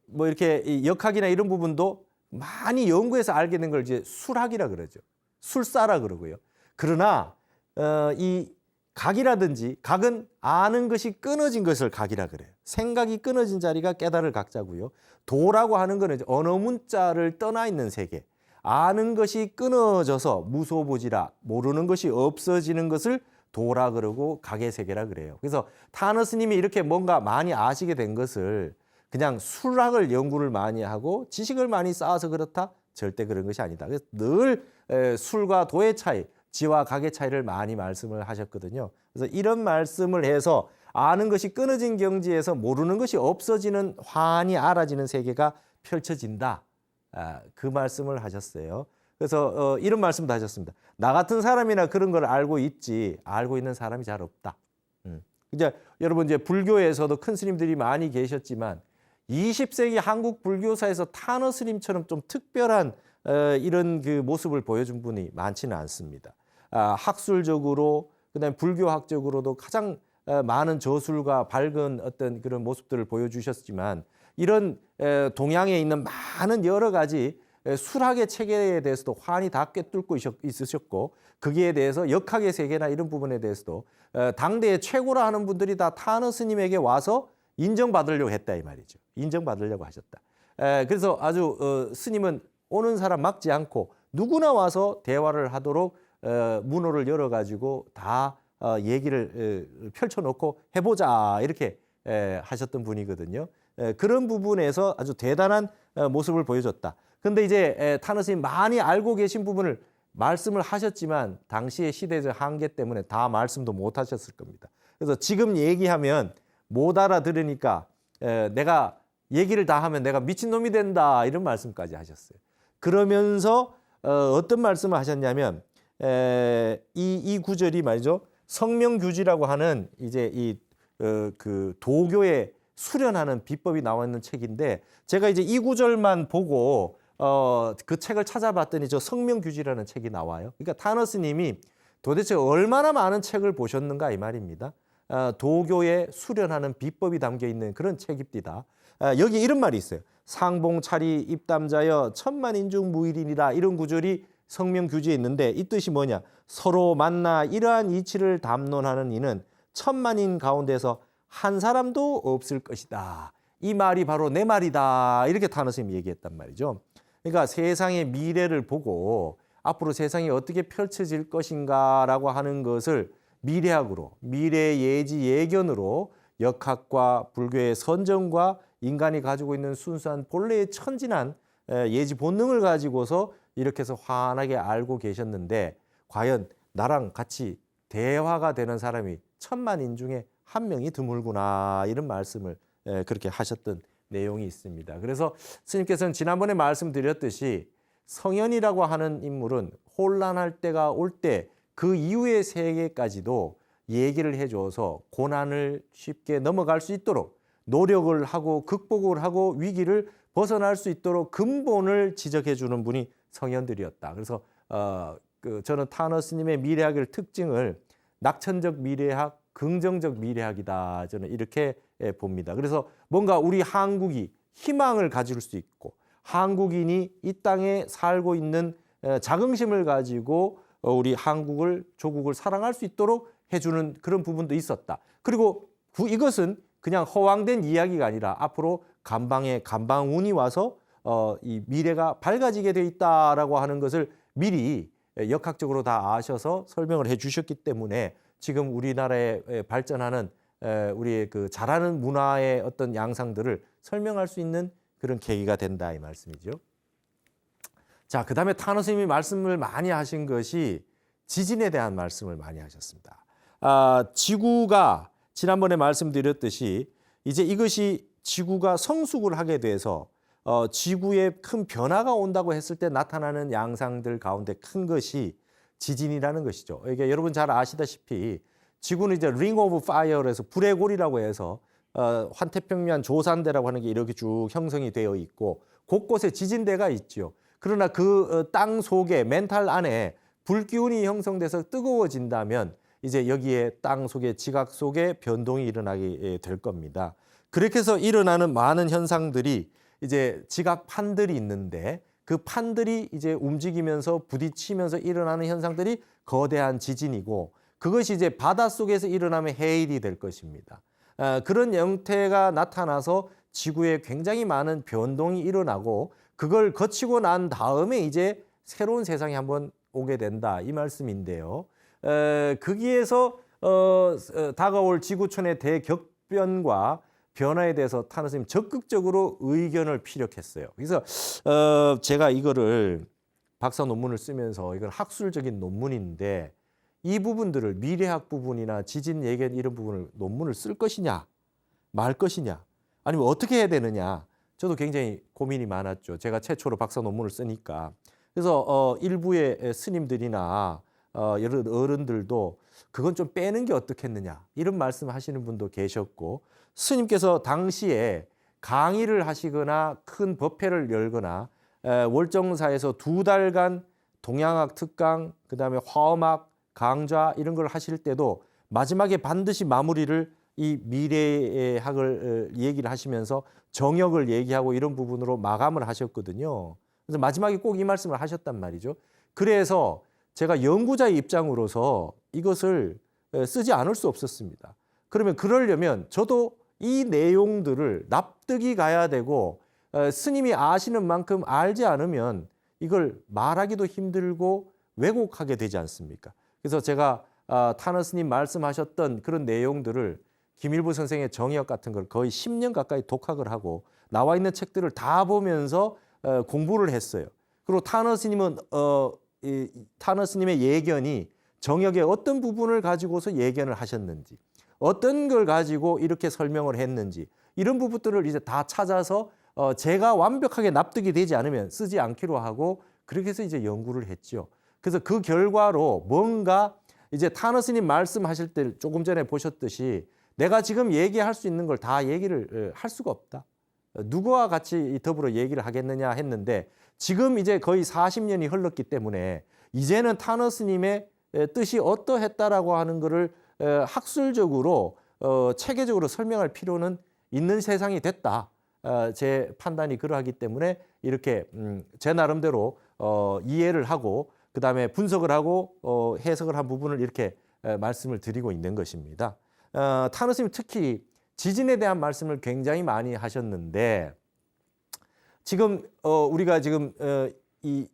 뭐 이렇게 역학이나 이런 부분도 많이 연구해서 알게 된 걸 이제 술학이라 그러죠. 술사라 그러고요. 그러나 이 각이라든지, 각은 아는 것이 끊어진 것을 각이라 그래요. 생각이 끊어진 자리가 깨달을 각자고요. 도라고 하는 거는 언어 문자를 떠나 있는 세계. 아는 것이 끊어져서 무소부지라, 모르는 것이 없어지는 것을 도라 그러고 각의 세계라 그래요. 그래서 타너 스님이 이렇게 뭔가 많이 아시게 된 것을 그냥 술학을 연구를 많이 하고 지식을 많이 쌓아서 그렇다? 절대 그런 것이 아니다. 그래서 늘 술과 도의 차이, 지와 각의 차이를 많이 말씀을 하셨거든요. 그래서 이런 말씀을 해서 아는 것이 끊어진 경지에서 모르는 것이 없어지는, 환히 알아지는 세계가 펼쳐진다. 그 말씀을 하셨어요. 그래서 이런 말씀도 하셨습니다. 나 같은 사람이나 그런 걸 알고 있지 알고 있는 사람이 잘 없다. 이제 여러분, 이제 불교에서도 큰 스님들이 많이 계셨지만 20세기 한국 불교사에서 타너 스님처럼 좀 특별한 이런 그 모습을 보여준 분이 많지는 않습니다. 학술적으로, 그다음에 불교학적으로도 가장 많은 저술과 밝은 어떤 그런 모습들을 보여주셨지만, 이런 동양에 있는 많은 여러 가지 술학의 체계에 대해서도 환히 다 꿰뚫고 있으셨고, 거기에 대해서 역학의 세계나 이런 부분에 대해서도 당대의 최고라 하는 분들이 다 타너 스님에게 와서 인정받으려고 했다 이 말이죠. 인정받으려고 하셨다. 그래서 아주 스님은 오는 사람 막지 않고 누구나 와서 대화를 하도록 문호를 열어가지고 다 얘기를 펼쳐놓고 해보자 이렇게 하셨던 분이거든요. 그런 부분에서 아주 대단한 모습을 보여줬다. 그런데 이제 타너 스님 많이 알고 계신 부분을 말씀을 하셨지만 당시의 시대적 한계 때문에 다 말씀도 못 하셨을 겁니다. 그래서 지금 얘기하면 못 알아들으니까 내가 얘기를 다 하면 내가 미친놈이 된다 이런 말씀까지 하셨어요. 그러면서 어떤 말씀을 하셨냐면 이 구절이 말이죠. 성명규지라고 하는 이제 그 도교에 수련하는 비법이 나와 있는 책인데 제가 이제 이 구절만 보고 그 책을 찾아봤더니 저 성명규지라는 책이 나와요. 그러니까 타너 스님이 도대체 얼마나 많은 책을 보셨는가 이 말입니다. 도교에 수련하는 비법이 담겨 있는 그런 책입니다. 여기 이런 말이 있어요. 상봉차리 입담자여 천만인중 무일이니라 이런 구절이 성명규지에 있는데 이 뜻이 뭐냐? 서로 만나 이러한 이치를 담론하는 이는 천만인 가운데서 한 사람도 없을 것이다. 이 말이 바로 내 말이다. 이렇게 타너 스님이 얘기했단 말이죠. 그러니까 세상의 미래를 보고 앞으로 세상이 어떻게 펼쳐질 것인가라고 하는 것을 미래학으로, 미래 예지 예견으로 역학과 불교의 선정과 인간이 가지고 있는 순수한 본래의 천진한 예지 본능을 가지고서 이렇게 해서 환하게 알고 계셨는데 과연 나랑 같이 대화가 되는 사람이 천만인 중에 한 명이 드물구나 이런 말씀을 그렇게 하셨던 내용이 있습니다. 그래서 스님께서는 지난번에 말씀드렸듯이 성현이라고 하는 인물은 혼란할 때가 올 때 그 이후의 세계까지도 얘기를 해줘서 고난을 쉽게 넘어갈 수 있도록 노력을 하고 극복을 하고 위기를 벗어날 수 있도록 근본을 지적해 주는 분이 성현들이었다. 그래서 저는 타너 스님의 미래학의 특징을 낙천적 미래학, 긍정적 미래학이다. 저는 이렇게 봅니다. 그래서 뭔가 우리 한국이 희망을 가질 수 있고 한국인이 이 땅에 살고 있는 자긍심을 가지고 우리 한국을 조국을 사랑할 수 있도록 해주는 그런 부분도 있었다. 그리고 이것은 그냥 허황된 이야기가 아니라 앞으로 간방에 간방운이 와서 이 미래가 밝아지게 돼 있다라고 하는 것을 미리 역학적으로 다 아셔서 설명을 해주셨기 때문에 지금 우리나라에 발전하는 우리의 그 잘하는 문화의 어떤 양상들을 설명할 수 있는 그런 계기가 된다 이 말씀이죠. 자, 그다음에 타너 스님이 말씀을 많이 하신 것이 지진에 대한 말씀을 많이 하셨습니다. 지구가 지난번에 말씀드렸듯이 이제 이것이 지구가 성숙을 하게 돼서 지구에 큰 변화가 온다고 했을 때 나타나는 양상들 가운데 큰 것이 지진이라는 것이죠. 이게 여러분 잘 아시다시피 지구는 이제 링 오브 파이어에서 불의 골이라고 해서 환태평면 조산대라고 하는 게 이렇게 쭉 형성이 되어 있고 곳곳에 지진대가 있죠. 그러나 그 땅 속에 멘탈 안에 불기운이 형성돼서 뜨거워진다면 이제 여기에 땅 속에 지각 속에 변동이 일어나게 될 겁니다. 그렇게 해서 일어나는 많은 현상들이 이제 지각판들이 있는데 그 판들이 이제 움직이면서 부딪히면서 일어나는 현상들이 거대한 지진이고 그것이 이제 바닷속에서 일어나면 해일이 될 것입니다. 그런 형태가 나타나서 지구에 굉장히 많은 변동이 일어나고 그걸 거치고 난 다음에 이제 새로운 세상이 한번 오게 된다 이 말씀인데요. 거기에서 다가올 지구촌의 대격변과 변화에 대해서 타너 스님 적극적으로 의견을 피력했어요. 그래서 제가 이거를 박사 논문을 쓰면서 이건 학술적인 논문인데 이 부분들을 미래학 부분이나 지진 예견 이런 부분을 논문을 쓸 것이냐 말 것이냐 아니면 어떻게 해야 되느냐 저도 굉장히 고민이 많았죠. 제가 최초로 박사 논문을 쓰니까. 그래서 일부의 스님들이나 여러 어른들도 그건 좀 빼는 게 어떻겠느냐 이런 말씀하시는 분도 계셨고 스님께서 당시에 강의를 하시거나 큰 법회를 열거나 월정사에서 2달간 동양학 특강 그다음에 화엄학 강좌 이런 걸 하실 때도 마지막에 반드시 마무리를 이 미래의 학을 얘기를 하시면서 정역을 얘기하고 이런 부분으로 마감을 하셨거든요. 그래서 마지막에 꼭 이 말씀을 하셨단 말이죠. 그래서 제가 연구자의 입장으로서 이것을 쓰지 않을 수 없었습니다. 그러면 그러려면 저도 이 내용들을 납득이 가야 되고 스님이 아시는 만큼 알지 않으면 이걸 말하기도 힘들고 왜곡하게 되지 않습니까? 그래서 제가 타너 스님 말씀하셨던 그런 내용들을 김일부 선생의 정의학 같은 걸 거의 10년 가까이 독학을 하고 나와 있는 책들을 다 보면서 공부를 했어요. 그리고 타너 스님은 타너 스님의 예견이 정역의 어떤 부분을 가지고서 예견을 하셨는지 어떤 걸 가지고 이렇게 설명을 했는지 이런 부분들을 이제 다 찾아서 제가 완벽하게 납득이 되지 않으면 쓰지 않기로 하고 그렇게 해서 이제 연구를 했죠. 그래서 그 결과로 뭔가 이제 타너 스님 말씀하실 때 조금 전에 보셨듯이 내가 지금 얘기할 수 있는 걸 다 얘기를 할 수가 없다. 누구와 같이 더불어 얘기를 하겠느냐 했는데 지금 이제 거의 40년이 흘렀기 때문에 이제는 타너 스님의 뜻이 어떠했다라고 하는 것을 학술적으로 체계적으로 설명할 필요는 있는 세상이 됐다. 제 판단이 그러하기 때문에 이렇게 제 나름대로 이해를 하고 그다음에 분석을 하고 해석을 한 부분을 이렇게 말씀을 드리고 있는 것입니다. 타너 스님 특히 지진에 대한 말씀을 굉장히 많이 하셨는데 지금 우리가 지금 이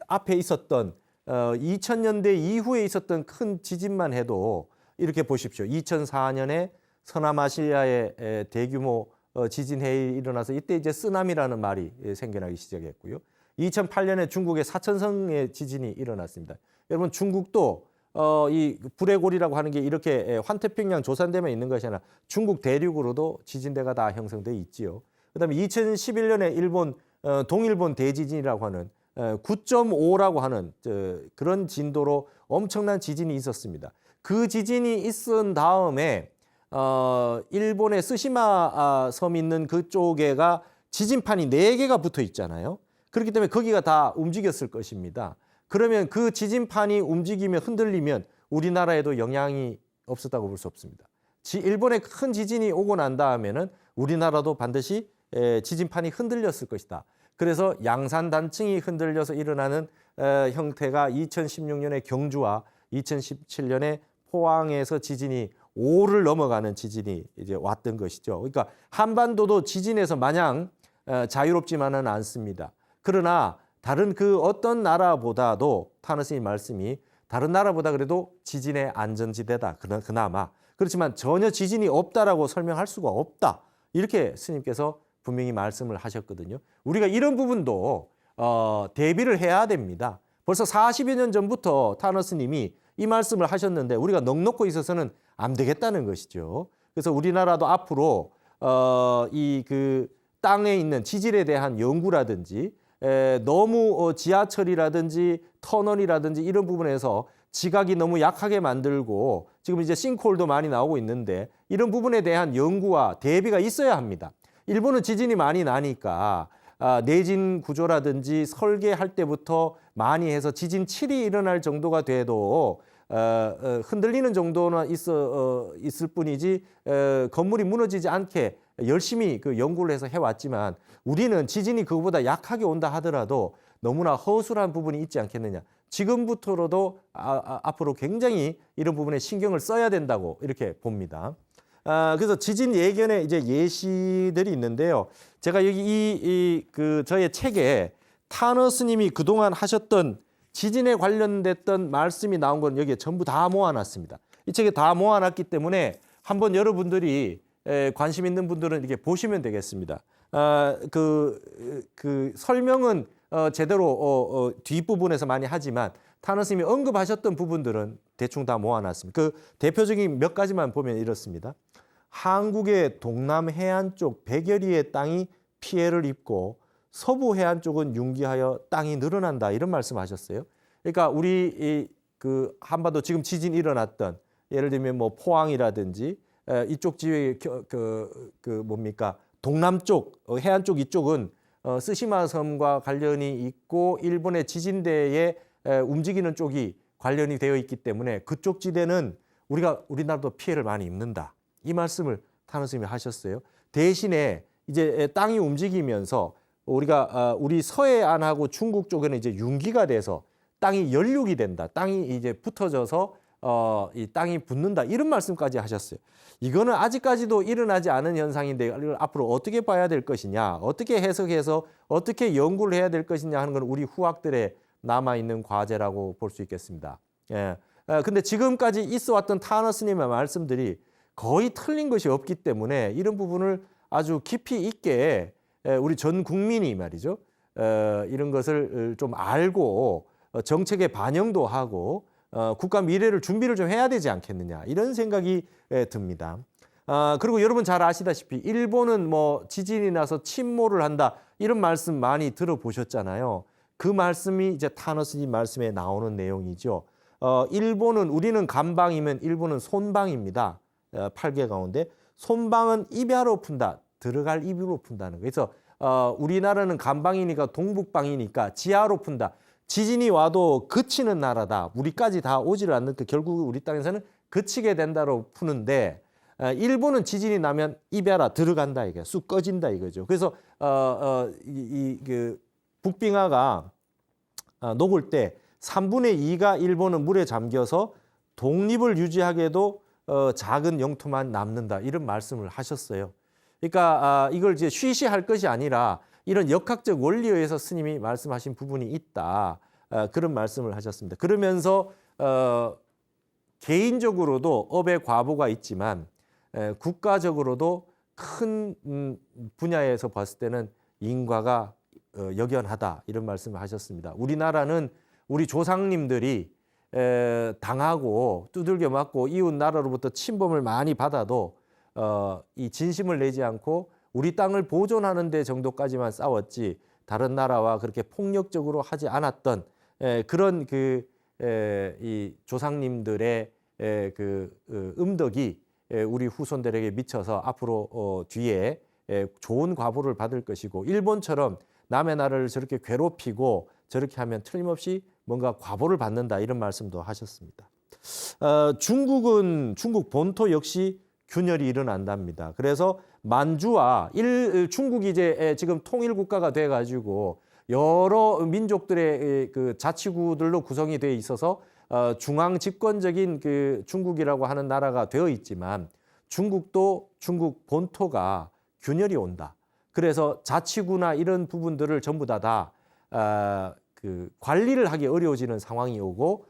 앞에 있었던 2000년대 이후에 있었던 큰 지진만 해도 이렇게 보십시오. 2004년에 서남아시아에 대규모 지진 해일이 일어나서 이때 이제 쓰나미라는 말이 생겨나기 시작했고요. 2008년에 중국의 사천성의 지진이 일어났습니다. 여러분 중국도 이 불레골이라고 하는 게 이렇게 환태평양 조산대만 있는 것이 아니라 중국 대륙으로도 지진대가 다 형성돼 있지요. 그다음에 2011년에 일본 동일본 대지진이라고 하는 9.5라고 하는 그런 진도로 엄청난 지진이 있었습니다. 그 지진이 있은 다음에 일본의 스시마 섬 있는 그쪽에가 지진판이 4개가 붙어 있잖아요. 그렇기 때문에 거기가 다 움직였을 것입니다. 그러면 그 지진판이 움직이면 흔들리면 우리나라에도 영향이 없었다고 볼 수 없습니다. 일본에 큰 지진이 오고 난 다음에는 우리나라도 반드시 지진판이 흔들렸을 것이다. 그래서 양산 단층이 흔들려서 일어나는 형태가 2016년에 경주와 2017년에 포항에서 지진이 5를 넘어가는 지진이 이제 왔던 것이죠. 그러니까 한반도도 지진에서 마냥 자유롭지만은 않습니다. 그러나 다른 그 어떤 나라보다도 타너 스님 말씀이 다른 나라보다 그래도 지진의 안전지대다. 그나마. 그렇지만 전혀 지진이 없다라고 설명할 수가 없다. 이렇게 스님께서 분명히 말씀을 하셨거든요. 우리가 이런 부분도 대비를 해야 됩니다. 벌써 40여 년 전부터 타너 스님이 이 말씀을 하셨는데 우리가 넋놓고 있어서는 안 되겠다는 것이죠. 그래서 우리나라도 앞으로 이 그 땅에 있는 지질에 대한 연구라든지 너무 지하철이라든지 터널이라든지 이런 부분에서 지각이 너무 약하게 만들고 지금 이제 싱크홀도 많이 나오고 있는데 이런 부분에 대한 연구와 대비가 있어야 합니다. 일본은 지진이 많이 나니까 내진 구조라든지 설계할 때부터 많이 해서 지진 7이 일어날 정도가 돼도 흔들리는 정도는 있을 뿐이지 건물이 무너지지 않게 열심히 그 연구를 해서 해왔지만 우리는 지진이 그거보다 약하게 온다 하더라도 너무나 허술한 부분이 있지 않겠느냐. 지금부터라도 앞으로 굉장히 이런 부분에 신경을 써야 된다고 이렇게 봅니다. 그래서 지진 예견의 이제 예시들이 있는데요. 제가 여기 저의 책에 타너 스님이 그동안 하셨던 지진에 관련됐던 말씀이 나온 건 여기에 전부 다 모아놨습니다. 이 책에 다 모아놨기 때문에 한번 여러분들이 관심 있는 분들은 이렇게 보시면 되겠습니다. 그 설명은 제대로 뒷부분에서 많이 하지만 타너 스님이 언급하셨던 부분들은 대충 다 모아놨습니다. 그 대표적인 몇 가지만 보면 이렇습니다. 한국의 동남 해안 쪽 백여리의 땅이 피해를 입고 서부 해안 쪽은 융기하여 땅이 늘어난다 이런 말씀하셨어요. 그러니까 우리 그 한반도 지금 지진 일어났던 예를 들면 뭐 포항이라든지 이쪽 지역의 뭡니까 동남쪽 해안 쪽 이쪽은 스시마 섬과 관련이 있고 일본의 지진대에 움직이는 쪽이 관련이 되어 있기 때문에 그쪽 지대는 우리나라도 피해를 많이 입는다. 이 말씀을 타너 스님이 하셨어요. 대신에 이제 땅이 움직이면서 우리 서해안하고 중국 쪽에는 이제 융기가 돼서 땅이 연륙이 된다. 땅이 이제 붙어져서 이 땅이 붙는다. 이런 말씀까지 하셨어요. 이거는 아직까지도 일어나지 않은 현상인데 이걸 앞으로 어떻게 봐야 될 것이냐, 어떻게 해석해서 어떻게 연구를 해야 될 것이냐 하는 건 우리 후학들의 남아있는 과제라고 볼 수 있겠습니다. 예. 근데 지금까지 있어왔던 타너 스님의 말씀들이 거의 틀린 것이 없기 때문에 이런 부분을 아주 깊이 있게 우리 전 국민이 말이죠. 이런 것을 좀 알고 정책에 반영도 하고 국가 미래를 준비를 좀 해야 되지 않겠느냐 이런 생각이 듭니다. 그리고 여러분 잘 아시다시피 일본은 뭐 지진이 나서 침몰을 한다 이런 말씀 많이 들어보셨잖아요. 그 말씀이 이제 타너 스님 말씀에 나오는 내용이죠. 일본은 우리는 감방이면 일본은 손방입니다. 8개 가운데 손방은 입야로 푼다. 들어갈 입으로 푼다는 거예요. 그래서 우리나라는 감방이니까 동북방이니까 지하로 푼다. 지진이 와도 그치는 나라다. 우리까지 다 오지를 않는 결국 우리 땅에서는 그치게 된다로 푸는데 일본은 지진이 나면 입야라 들어간다 이게 쑥 꺼진다 이거죠. 그래서 그 북빙하가 녹을 때 3분의 2가 일본은 물에 잠겨서 독립을 유지하게도 작은 영토만 남는다 이런 말씀을 하셨어요. 그러니까 이걸 이제 쉬쉬할 것이 아니라 이런 역학적 원리에 의해서 스님이 말씀하신 부분이 있다. 그런 말씀을 하셨습니다. 그러면서 개인적으로도 업의 과부가 있지만 국가적으로도 큰 분야에서 봤을 때는 인과가 역연하다 이런 말씀을 하셨습니다. 우리나라는 우리 조상님들이 당하고 두들겨 맞고 이웃 나라로부터 침범을 많이 받아도 이 진심을 내지 않고 우리 땅을 보존하는 데 정도까지만 싸웠지 다른 나라와 그렇게 폭력적으로 하지 않았던 그런 이 조상님들의 음덕이 우리 후손들에게 미쳐서 앞으로 뒤에 좋은 과보를 받을 것이고 일본처럼 남의 나라를 저렇게 괴롭히고 저렇게 하면 틀림없이 뭔가 과보를 받는다 이런 말씀도 하셨습니다. 중국 본토 역시 균열이 일어난답니다. 그래서 만주와 중국이 이제 지금 통일 국가가 돼 가지고 여러 민족들의 그 자치구들로 구성이 돼 있어서 중앙 집권적인 그 중국이라고 하는 나라가 되어 있지만 중국도 중국 본토가 균열이 온다. 그래서 자치구나 이런 부분들을 전부 다 그 관리를 하기 어려워지는 상황이 오고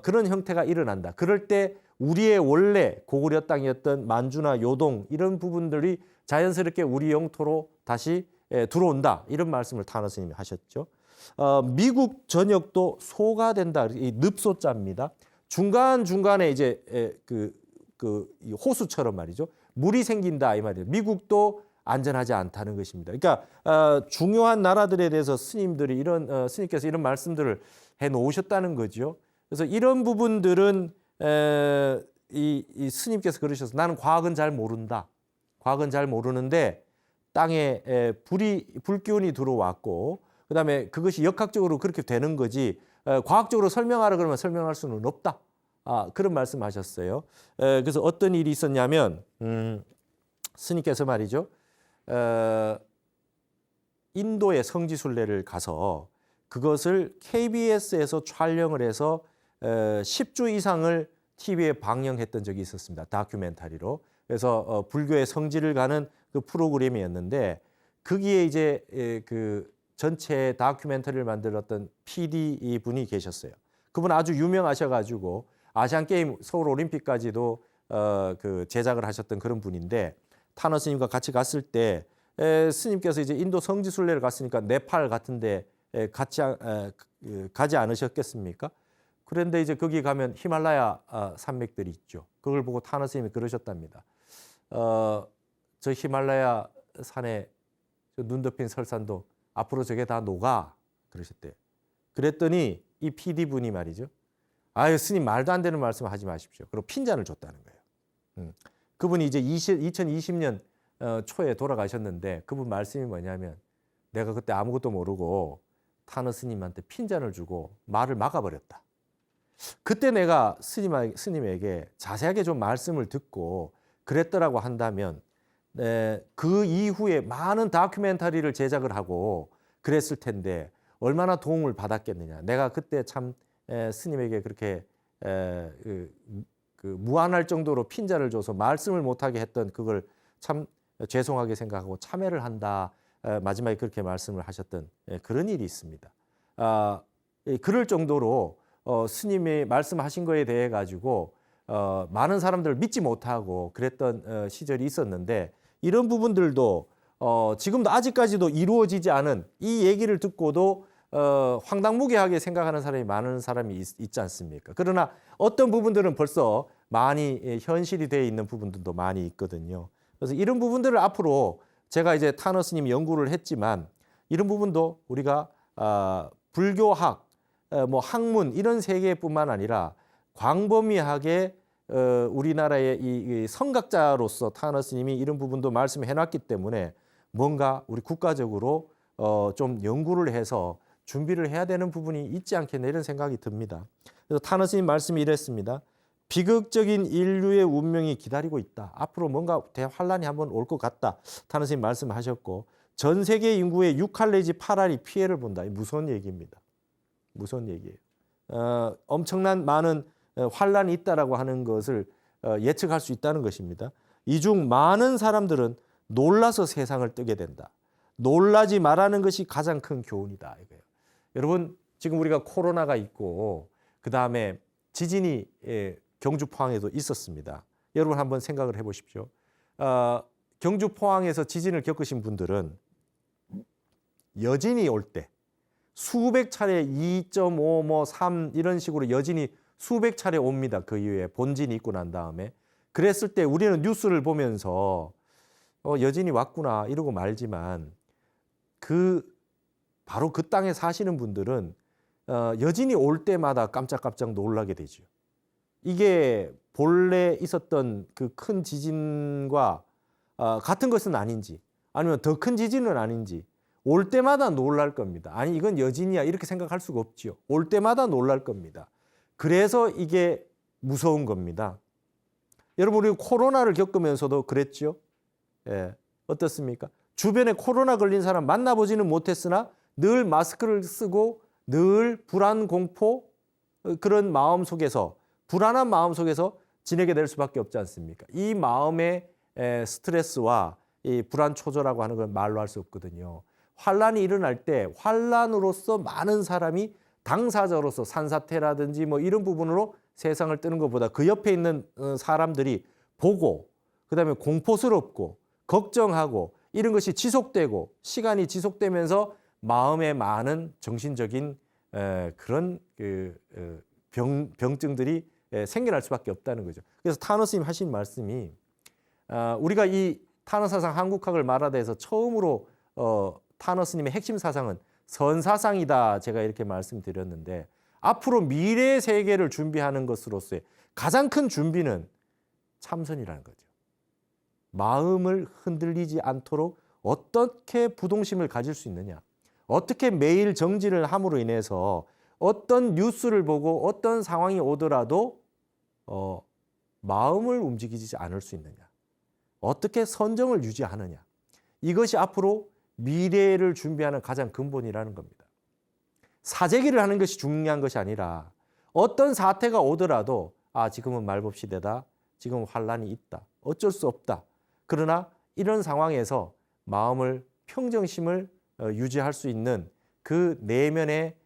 그런 형태가 일어난다. 그럴 때 우리의 원래 고구려 땅이었던 만주나 요동 이런 부분들이 자연스럽게 우리 영토로 다시 들어온다. 이런 말씀을 타너 스님이 하셨죠. 미국 전역도 소가 된다. 이 늪소자입니다. 중간중간에 이제 이 호수처럼 말이죠. 물이 생긴다 이 말이에요. 미국도 안전하지 않다는 것입니다. 그러니까 중요한 나라들에 대해서 스님들이 스님께서 이런 말씀들을 해 놓으셨다는 거죠. 그래서 이런 부분들은 이 스님께서 그러셔서 나는 과학은 잘 모른다. 과학은 잘 모르는데 땅에 불기운이 들어왔고 그다음에 그것이 역학적으로 그렇게 되는 거지 과학적으로 설명하라 그러면 설명할 수는 없다. 그런 말씀하셨어요. 그래서 어떤 일이 있었냐면 스님께서 말이죠. 인도의 성지순례를 가서 그것을 KBS에서 촬영을 해서 10주 이상을 TV에 방영했던 적이 있었습니다. 다큐멘터리로. 그래서 불교의 성지를 가는 그 프로그램이었는데 거기에 이제 그 전체 다큐멘터리를 만들었던 PD 분이 계셨어요. 그분 아주 유명하셔가지고 아시안 게임 서울 올림픽까지도 그 제작을 하셨던 그런 분인데 타너 스님과 같이 갔을 때 스님께서 이제 인도 성지순례를 갔으니까 네팔 같은데 가지 않으셨겠습니까? 그런데 이제 거기 가면 히말라야 산맥들이 있죠. 그걸 보고 타너 스님이 그러셨답니다. 저 히말라야 산에 눈 덮인 설산도 앞으로 저게 다 녹아 그러셨대요. 그랬더니 이 PD 분이 말이죠. 아유 스님 말도 안 되는 말씀 하지 마십시오. 그리고 핀잔을 줬다는 거예요. 그분이 이제 2020년 초에 돌아가셨는데 그분 말씀이 뭐냐면 내가 그때 아무것도 모르고 타너 스님한테 핀잔을 주고 말을 막아버렸다. 그때 내가 스님에게 자세하게 좀 말씀을 듣고 그랬더라고 한다면 그 이후에 많은 다큐멘터리를 제작을 하고 그랬을 텐데 얼마나 도움을 받았겠느냐. 내가 그때 참 스님에게 그렇게 무안할 정도로 핀잔을 줘서 말씀을 못하게 했던 그걸 참 죄송하게 생각하고 참회를 한다. 마지막에 그렇게 말씀을 하셨던 그런 일이 있습니다. 그럴 정도로 스님이 말씀하신 거에 대해 가지고 많은 사람들을 믿지 못하고 그랬던 시절이 있었는데 이런 부분들도 지금도 아직까지도 이루어지지 않은 이 얘기를 듣고도 황당무계하게 생각하는 사람이 많은 사람이 있지 않습니까? 그러나 어떤 부분들은 벌써 많이 현실이 되어 있는 부분들도 많이 있거든요. 그래서 이런 부분들을 앞으로 제가 이제 타너 스님이 연구를 했지만 이런 부분도 우리가 불교학 뭐 학문 이런 세계뿐만 아니라 광범위하게 우리나라의 이 선각자로서 타너 스님이 이런 부분도 말씀해 놨기 때문에 뭔가 우리 국가적으로 좀 연구를 해서 준비를 해야 되는 부분이 있지 않겠나 이런 생각이 듭니다. 그래서 타너 스님 말씀이 이랬습니다. 비극적인 인류의 운명이 기다리고 있다. 앞으로 뭔가 대환란이 한번 올 것 같다. 타너 스님 말씀하셨고 전 세계 인구의 6할 내지 8할이 피해를 본다. 무서운 얘기입니다. 무서운 얘기예요. 엄청난 많은 환란이 있다라고 하는 것을 예측할 수 있다는 것입니다. 이 중 많은 사람들은 놀라서 세상을 뜨게 된다. 놀라지 말라는 것이 가장 큰 교훈이다. 이거예요. 여러분 지금 우리가 코로나가 있고 그 다음에 지진이 경주 포항에도 있었습니다. 여러분 한번 생각을 해보십시오. 경주 포항에서 지진을 겪으신 분들은 여진이 올 때 수백 차례 2.5, 뭐 3 이런 식으로 여진이 수백 차례 옵니다. 그 이후에 본진이 있고 난 다음에. 그랬을 때 우리는 뉴스를 보면서 여진이 왔구나 이러고 말지만 바로 그 땅에 사시는 분들은 여진이 올 때마다 깜짝깜짝 놀라게 되죠. 이게 본래 있었던 그 큰 지진과 같은 것은 아닌지 아니면 더 큰 지진은 아닌지 올 때마다 놀랄 겁니다. 아니 이건 여진이야 이렇게 생각할 수가 없죠. 올 때마다 놀랄 겁니다. 그래서 이게 무서운 겁니다. 여러분 우리 코로나를 겪으면서도 그랬죠. 예, 어떻습니까? 주변에 코로나 걸린 사람 만나보지는 못했으나 늘 마스크를 쓰고 늘 불안, 공포 그런 마음 속에서 불안한 마음 속에서 지내게 될 수밖에 없지 않습니까? 이 마음의 스트레스와 이 불안 초조라고 하는 건 말로 할 수 없거든요. 환란이 일어날 때 환란으로서 많은 사람이 당사자로서 산사태라든지 뭐 이런 부분으로 세상을 뜨는 것보다 그 옆에 있는 사람들이 보고 그다음에 공포스럽고 걱정하고 이런 것이 지속되고 시간이 지속되면서 마음에 많은 정신적인 그런 병증들이 생겨날 수밖에 없다는 거죠. 그래서 타너 스님 하신 말씀이 우리가 이 타너 사상 한국학을 말하다해서 처음으로 타너 스님의 핵심 사상은 선사상이다. 제가 이렇게 말씀드렸는데 앞으로 미래의 세계를 준비하는 것으로서의 가장 큰 준비는 참선이라는 거죠. 마음을 흔들리지 않도록 어떻게 부동심을 가질 수 있느냐. 어떻게 매일 정진을 함으로 인해서 어떤 뉴스를 보고 어떤 상황이 오더라도 마음을 움직이지 않을 수 있느냐. 어떻게 선정을 유지하느냐. 이것이 앞으로 미래를 준비하는 가장 근본이라는 겁니다. 사재기를 하는 것이 중요한 것이 아니라 어떤 사태가 오더라도 지금은 말봅시대다. 지금 환란이 있다. 어쩔 수 없다. 그러나 이런 상황에서 마음을 평정심을 유지할 수 있는 그 내면의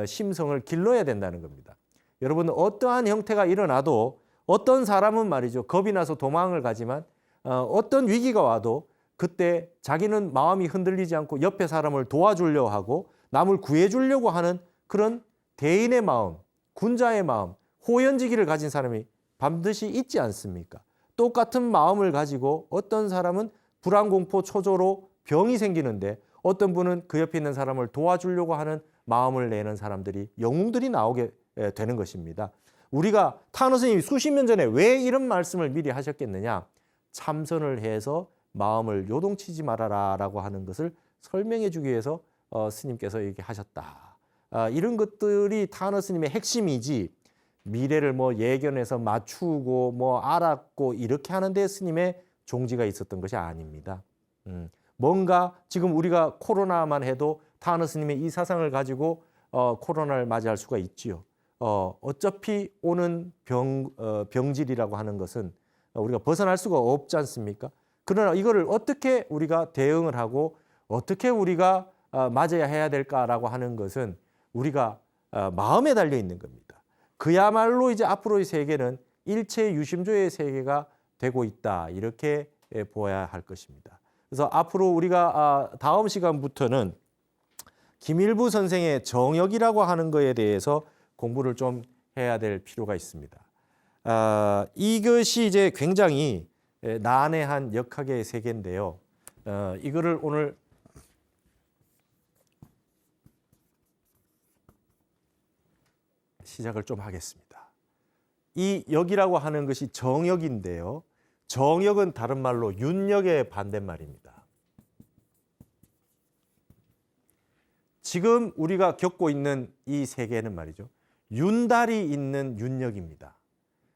심성을 길러야 된다는 겁니다. 여러분 어떠한 형태가 일어나도 어떤 사람은 말이죠. 겁이 나서 도망을 가지만 어떤 위기가 와도 그때 자기는 마음이 흔들리지 않고 옆에 사람을 도와주려고 하고 남을 구해주려고 하는 그런 대인의 마음, 군자의 마음, 호연지기를 가진 사람이 반드시 있지 않습니까? 똑같은 마음을 가지고 어떤 사람은 불안공포 초조로 병이 생기는데 어떤 분은 그 옆에 있는 사람을 도와주려고 하는 마음을 내는 사람들이 영웅들이 나오게 되는 것입니다. 우리가 타너 스님이 수십 년 전에 왜 이런 말씀을 미리 하셨겠느냐? 참선을 해서 마음을 요동치지 말아라 라고 하는 것을 설명해 주기 위해서 스님께서 얘기하셨다. 이런 것들이 타너 스님의 핵심이지 미래를 뭐 예견해서 맞추고 뭐 알았고 이렇게 하는데 스님의 종지가 있었던 것이 아닙니다. 뭔가 지금 우리가 코로나만 해도 타너 스님의 이 사상을 가지고 코로나를 맞이할 수가 있지요. 어차피 오는 병질이라고 하는 것은 우리가 벗어날 수가 없지 않습니까? 그러나 이거를 어떻게 우리가 대응을 하고 어떻게 우리가 맞아야 해야 될까라고 하는 것은 우리가 마음에 달려 있는 겁니다. 그야말로 이제 앞으로의 세계는 일체 유심조의 세계가 되고 있다. 이렇게 보아야 할 것입니다. 그래서 앞으로 우리가 다음 시간부터는 김일부 선생의 정역이라고 하는 것에 대해서 공부를 좀 해야 될 필요가 있습니다. 이것이 이제 굉장히 난해한 역학의 세계인데요. 이거를 오늘 시작을 좀 하겠습니다. 이 역이라고 하는 것이 정역인데요. 정역은 다른 말로 윤역의 반대말입니다. 지금 우리가 겪고 있는 이 세계는 말이죠. 윤달이 있는 윤역입니다.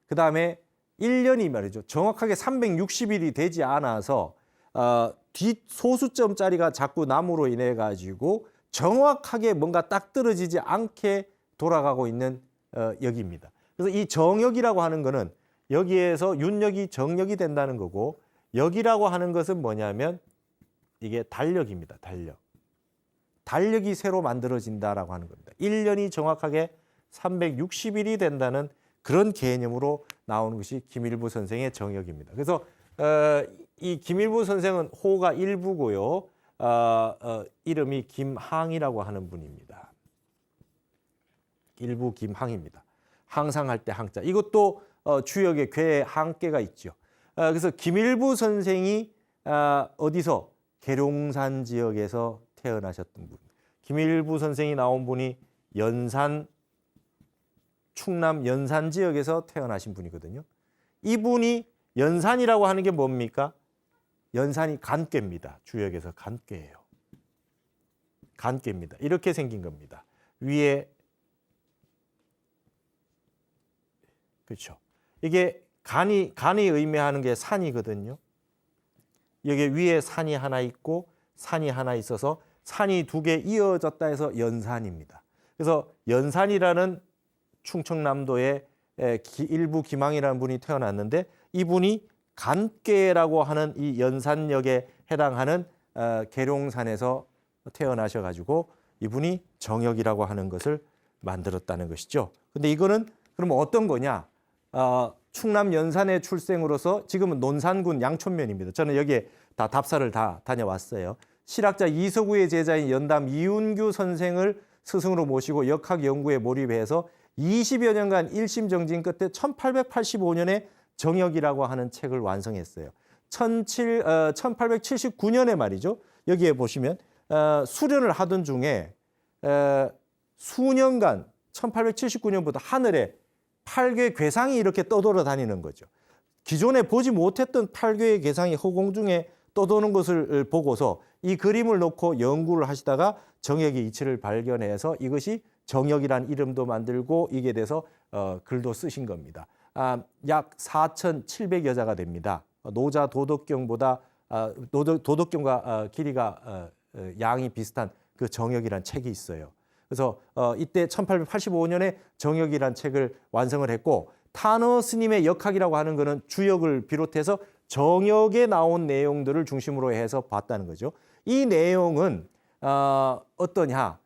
그 다음에 1년이 말이죠. 정확하게 360일이 되지 않아서 뒷소수점짜리가 자꾸 남으로 인해 가지고 정확하게 뭔가 딱 떨어지지 않게 돌아가고 있는 역입니다. 그래서 이 정역이라고 하는 거는 여기에서 윤역이 정역이 된다는 거고, 역이라고 하는 것은 뭐냐면 이게 달력입니다. 달력. 달력이 새로 만들어진다라고 하는 겁니다. 1년이 정확하게 360일이 된다는 그런 개념으로 나오는 것이 김일부 선생의 정역입니다. 그래서 이 김일부 선생은 호가 일부고요. 이름이 김항이라고 하는 분입니다. 일부 김항입니다. 항상 할 때 항자. 이것도 주역에 괴에 항께가 있죠. 그래서 김일부 선생이 어디서? 계룡산 지역에서 태어나셨던 분. 김일부 선생이 나온 분이 연산, 충남 연산 지역에서 태어나신 분이거든요. 이분이 연산이라고 하는 게 뭡니까? 연산이 간괴입니다. 주역에서 간괴예요. 간괴입니다. 이렇게 생긴 겁니다. 위에 그렇죠. 이게 간이 의미하는 게 산이거든요. 여기 위에 산이 하나 있고 산이 하나 있어서 산이 두 개 이어졌다 해서 연산입니다. 그래서 연산이라는 충청남도의 일부 김항이라는 분이 태어났는데, 이분이 간괴라고 하는 이 연산역에 해당하는 계룡산에서 태어나셔가지고 이분이 정역이라고 하는 것을 만들었다는 것이죠. 근데 이거는 그러면 어떤 거냐? 충남 연산의 출생으로서 지금은 논산군 양촌면입니다. 저는 여기에 다 답사를 다 다녀왔어요. 실학자 이서구의 제자인 연담 이윤규 선생을 스승으로 모시고 역학 연구에 몰입해서 20여 년간 일심정진 끝에 1885년에 정역이라고 하는 책을 완성했어요. 1879년에 말이죠. 여기에 보시면 수련을 하던 중에 수년간 1879년부터 하늘에 8개의 괴상이 이렇게 떠돌아 다니는 거죠. 기존에 보지 못했던 8개의 괴상이 허공 중에 떠도는 것을 보고서 이 그림을 놓고 연구를 하시다가 정역의 이치를 발견해서 이것이 정역이라는 이름도 만들고 이게 돼서 글도 쓰신 겁니다. 약 4,700여 자가 됩니다. 노자 도덕경보다 도덕경과 길이가 양이 비슷한 그 정역이라는 책이 있어요. 그래서 이때 1885년에 정역이라는 책을 완성을 했고, 탄어 스님의 역학이라고 하는 것은 주역을 비롯해서 정역에 나온 내용들을 중심으로 해서 봤다는 거죠. 이 내용은 어떠냐?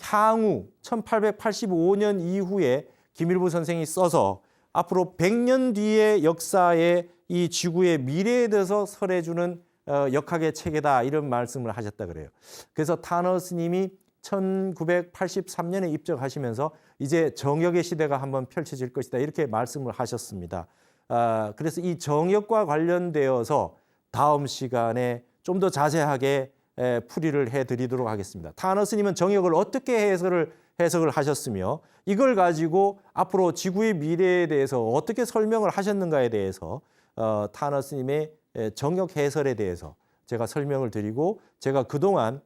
향후 1885년 이후에 김일부 선생이 써서 앞으로 100년 뒤의 역사에 이 지구의 미래에 대해서 설해주는 역학의 책이다, 이런 말씀을 하셨다 그래요. 그래서 탄어 스님이 1983년에 입적하시면서 이제 정역의 시대가 한번 펼쳐질 것이다, 이렇게 말씀을 하셨습니다. 그래서 이 정역과 관련되어서 다음 시간에 좀 더 자세하게 풀이를 해드리도록 하겠습니다. 탄어 스님은 정역을 어떻게 해석을 하셨으며 이걸 가지고 앞으로 지구의 미래에 대해서 어떻게 설명을 하셨는가에 대해서 탄어 스님의 정역 해설에 대해서 제가 설명을 드리고, 제가 그동안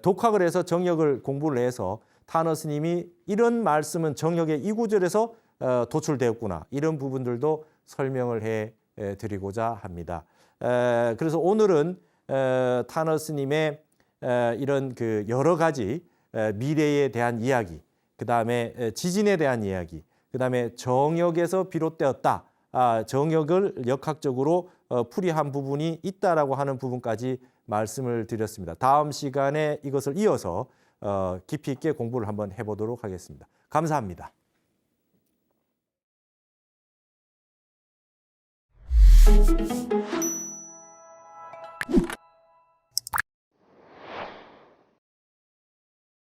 독학을 해서 정역을 공부를 해서 탄어 스님이 이런 말씀은 정역의 이 구절에서 도출되었구나, 이런 부분들도 설명을 해 드리고자 합니다. 그래서 오늘은 탄어 스님의 이런 그 여러 가지 미래에 대한 이야기, 그 다음에 지진에 대한 이야기, 그 다음에 정역에서 비롯되었다, 정역을 역학적으로 풀이한 부분이 있다라고 하는 부분까지 말씀을 드렸습니다. 다음 시간에 이것을 이어서 깊이 있게 공부를 한번 해보도록 하겠습니다. 감사합니다.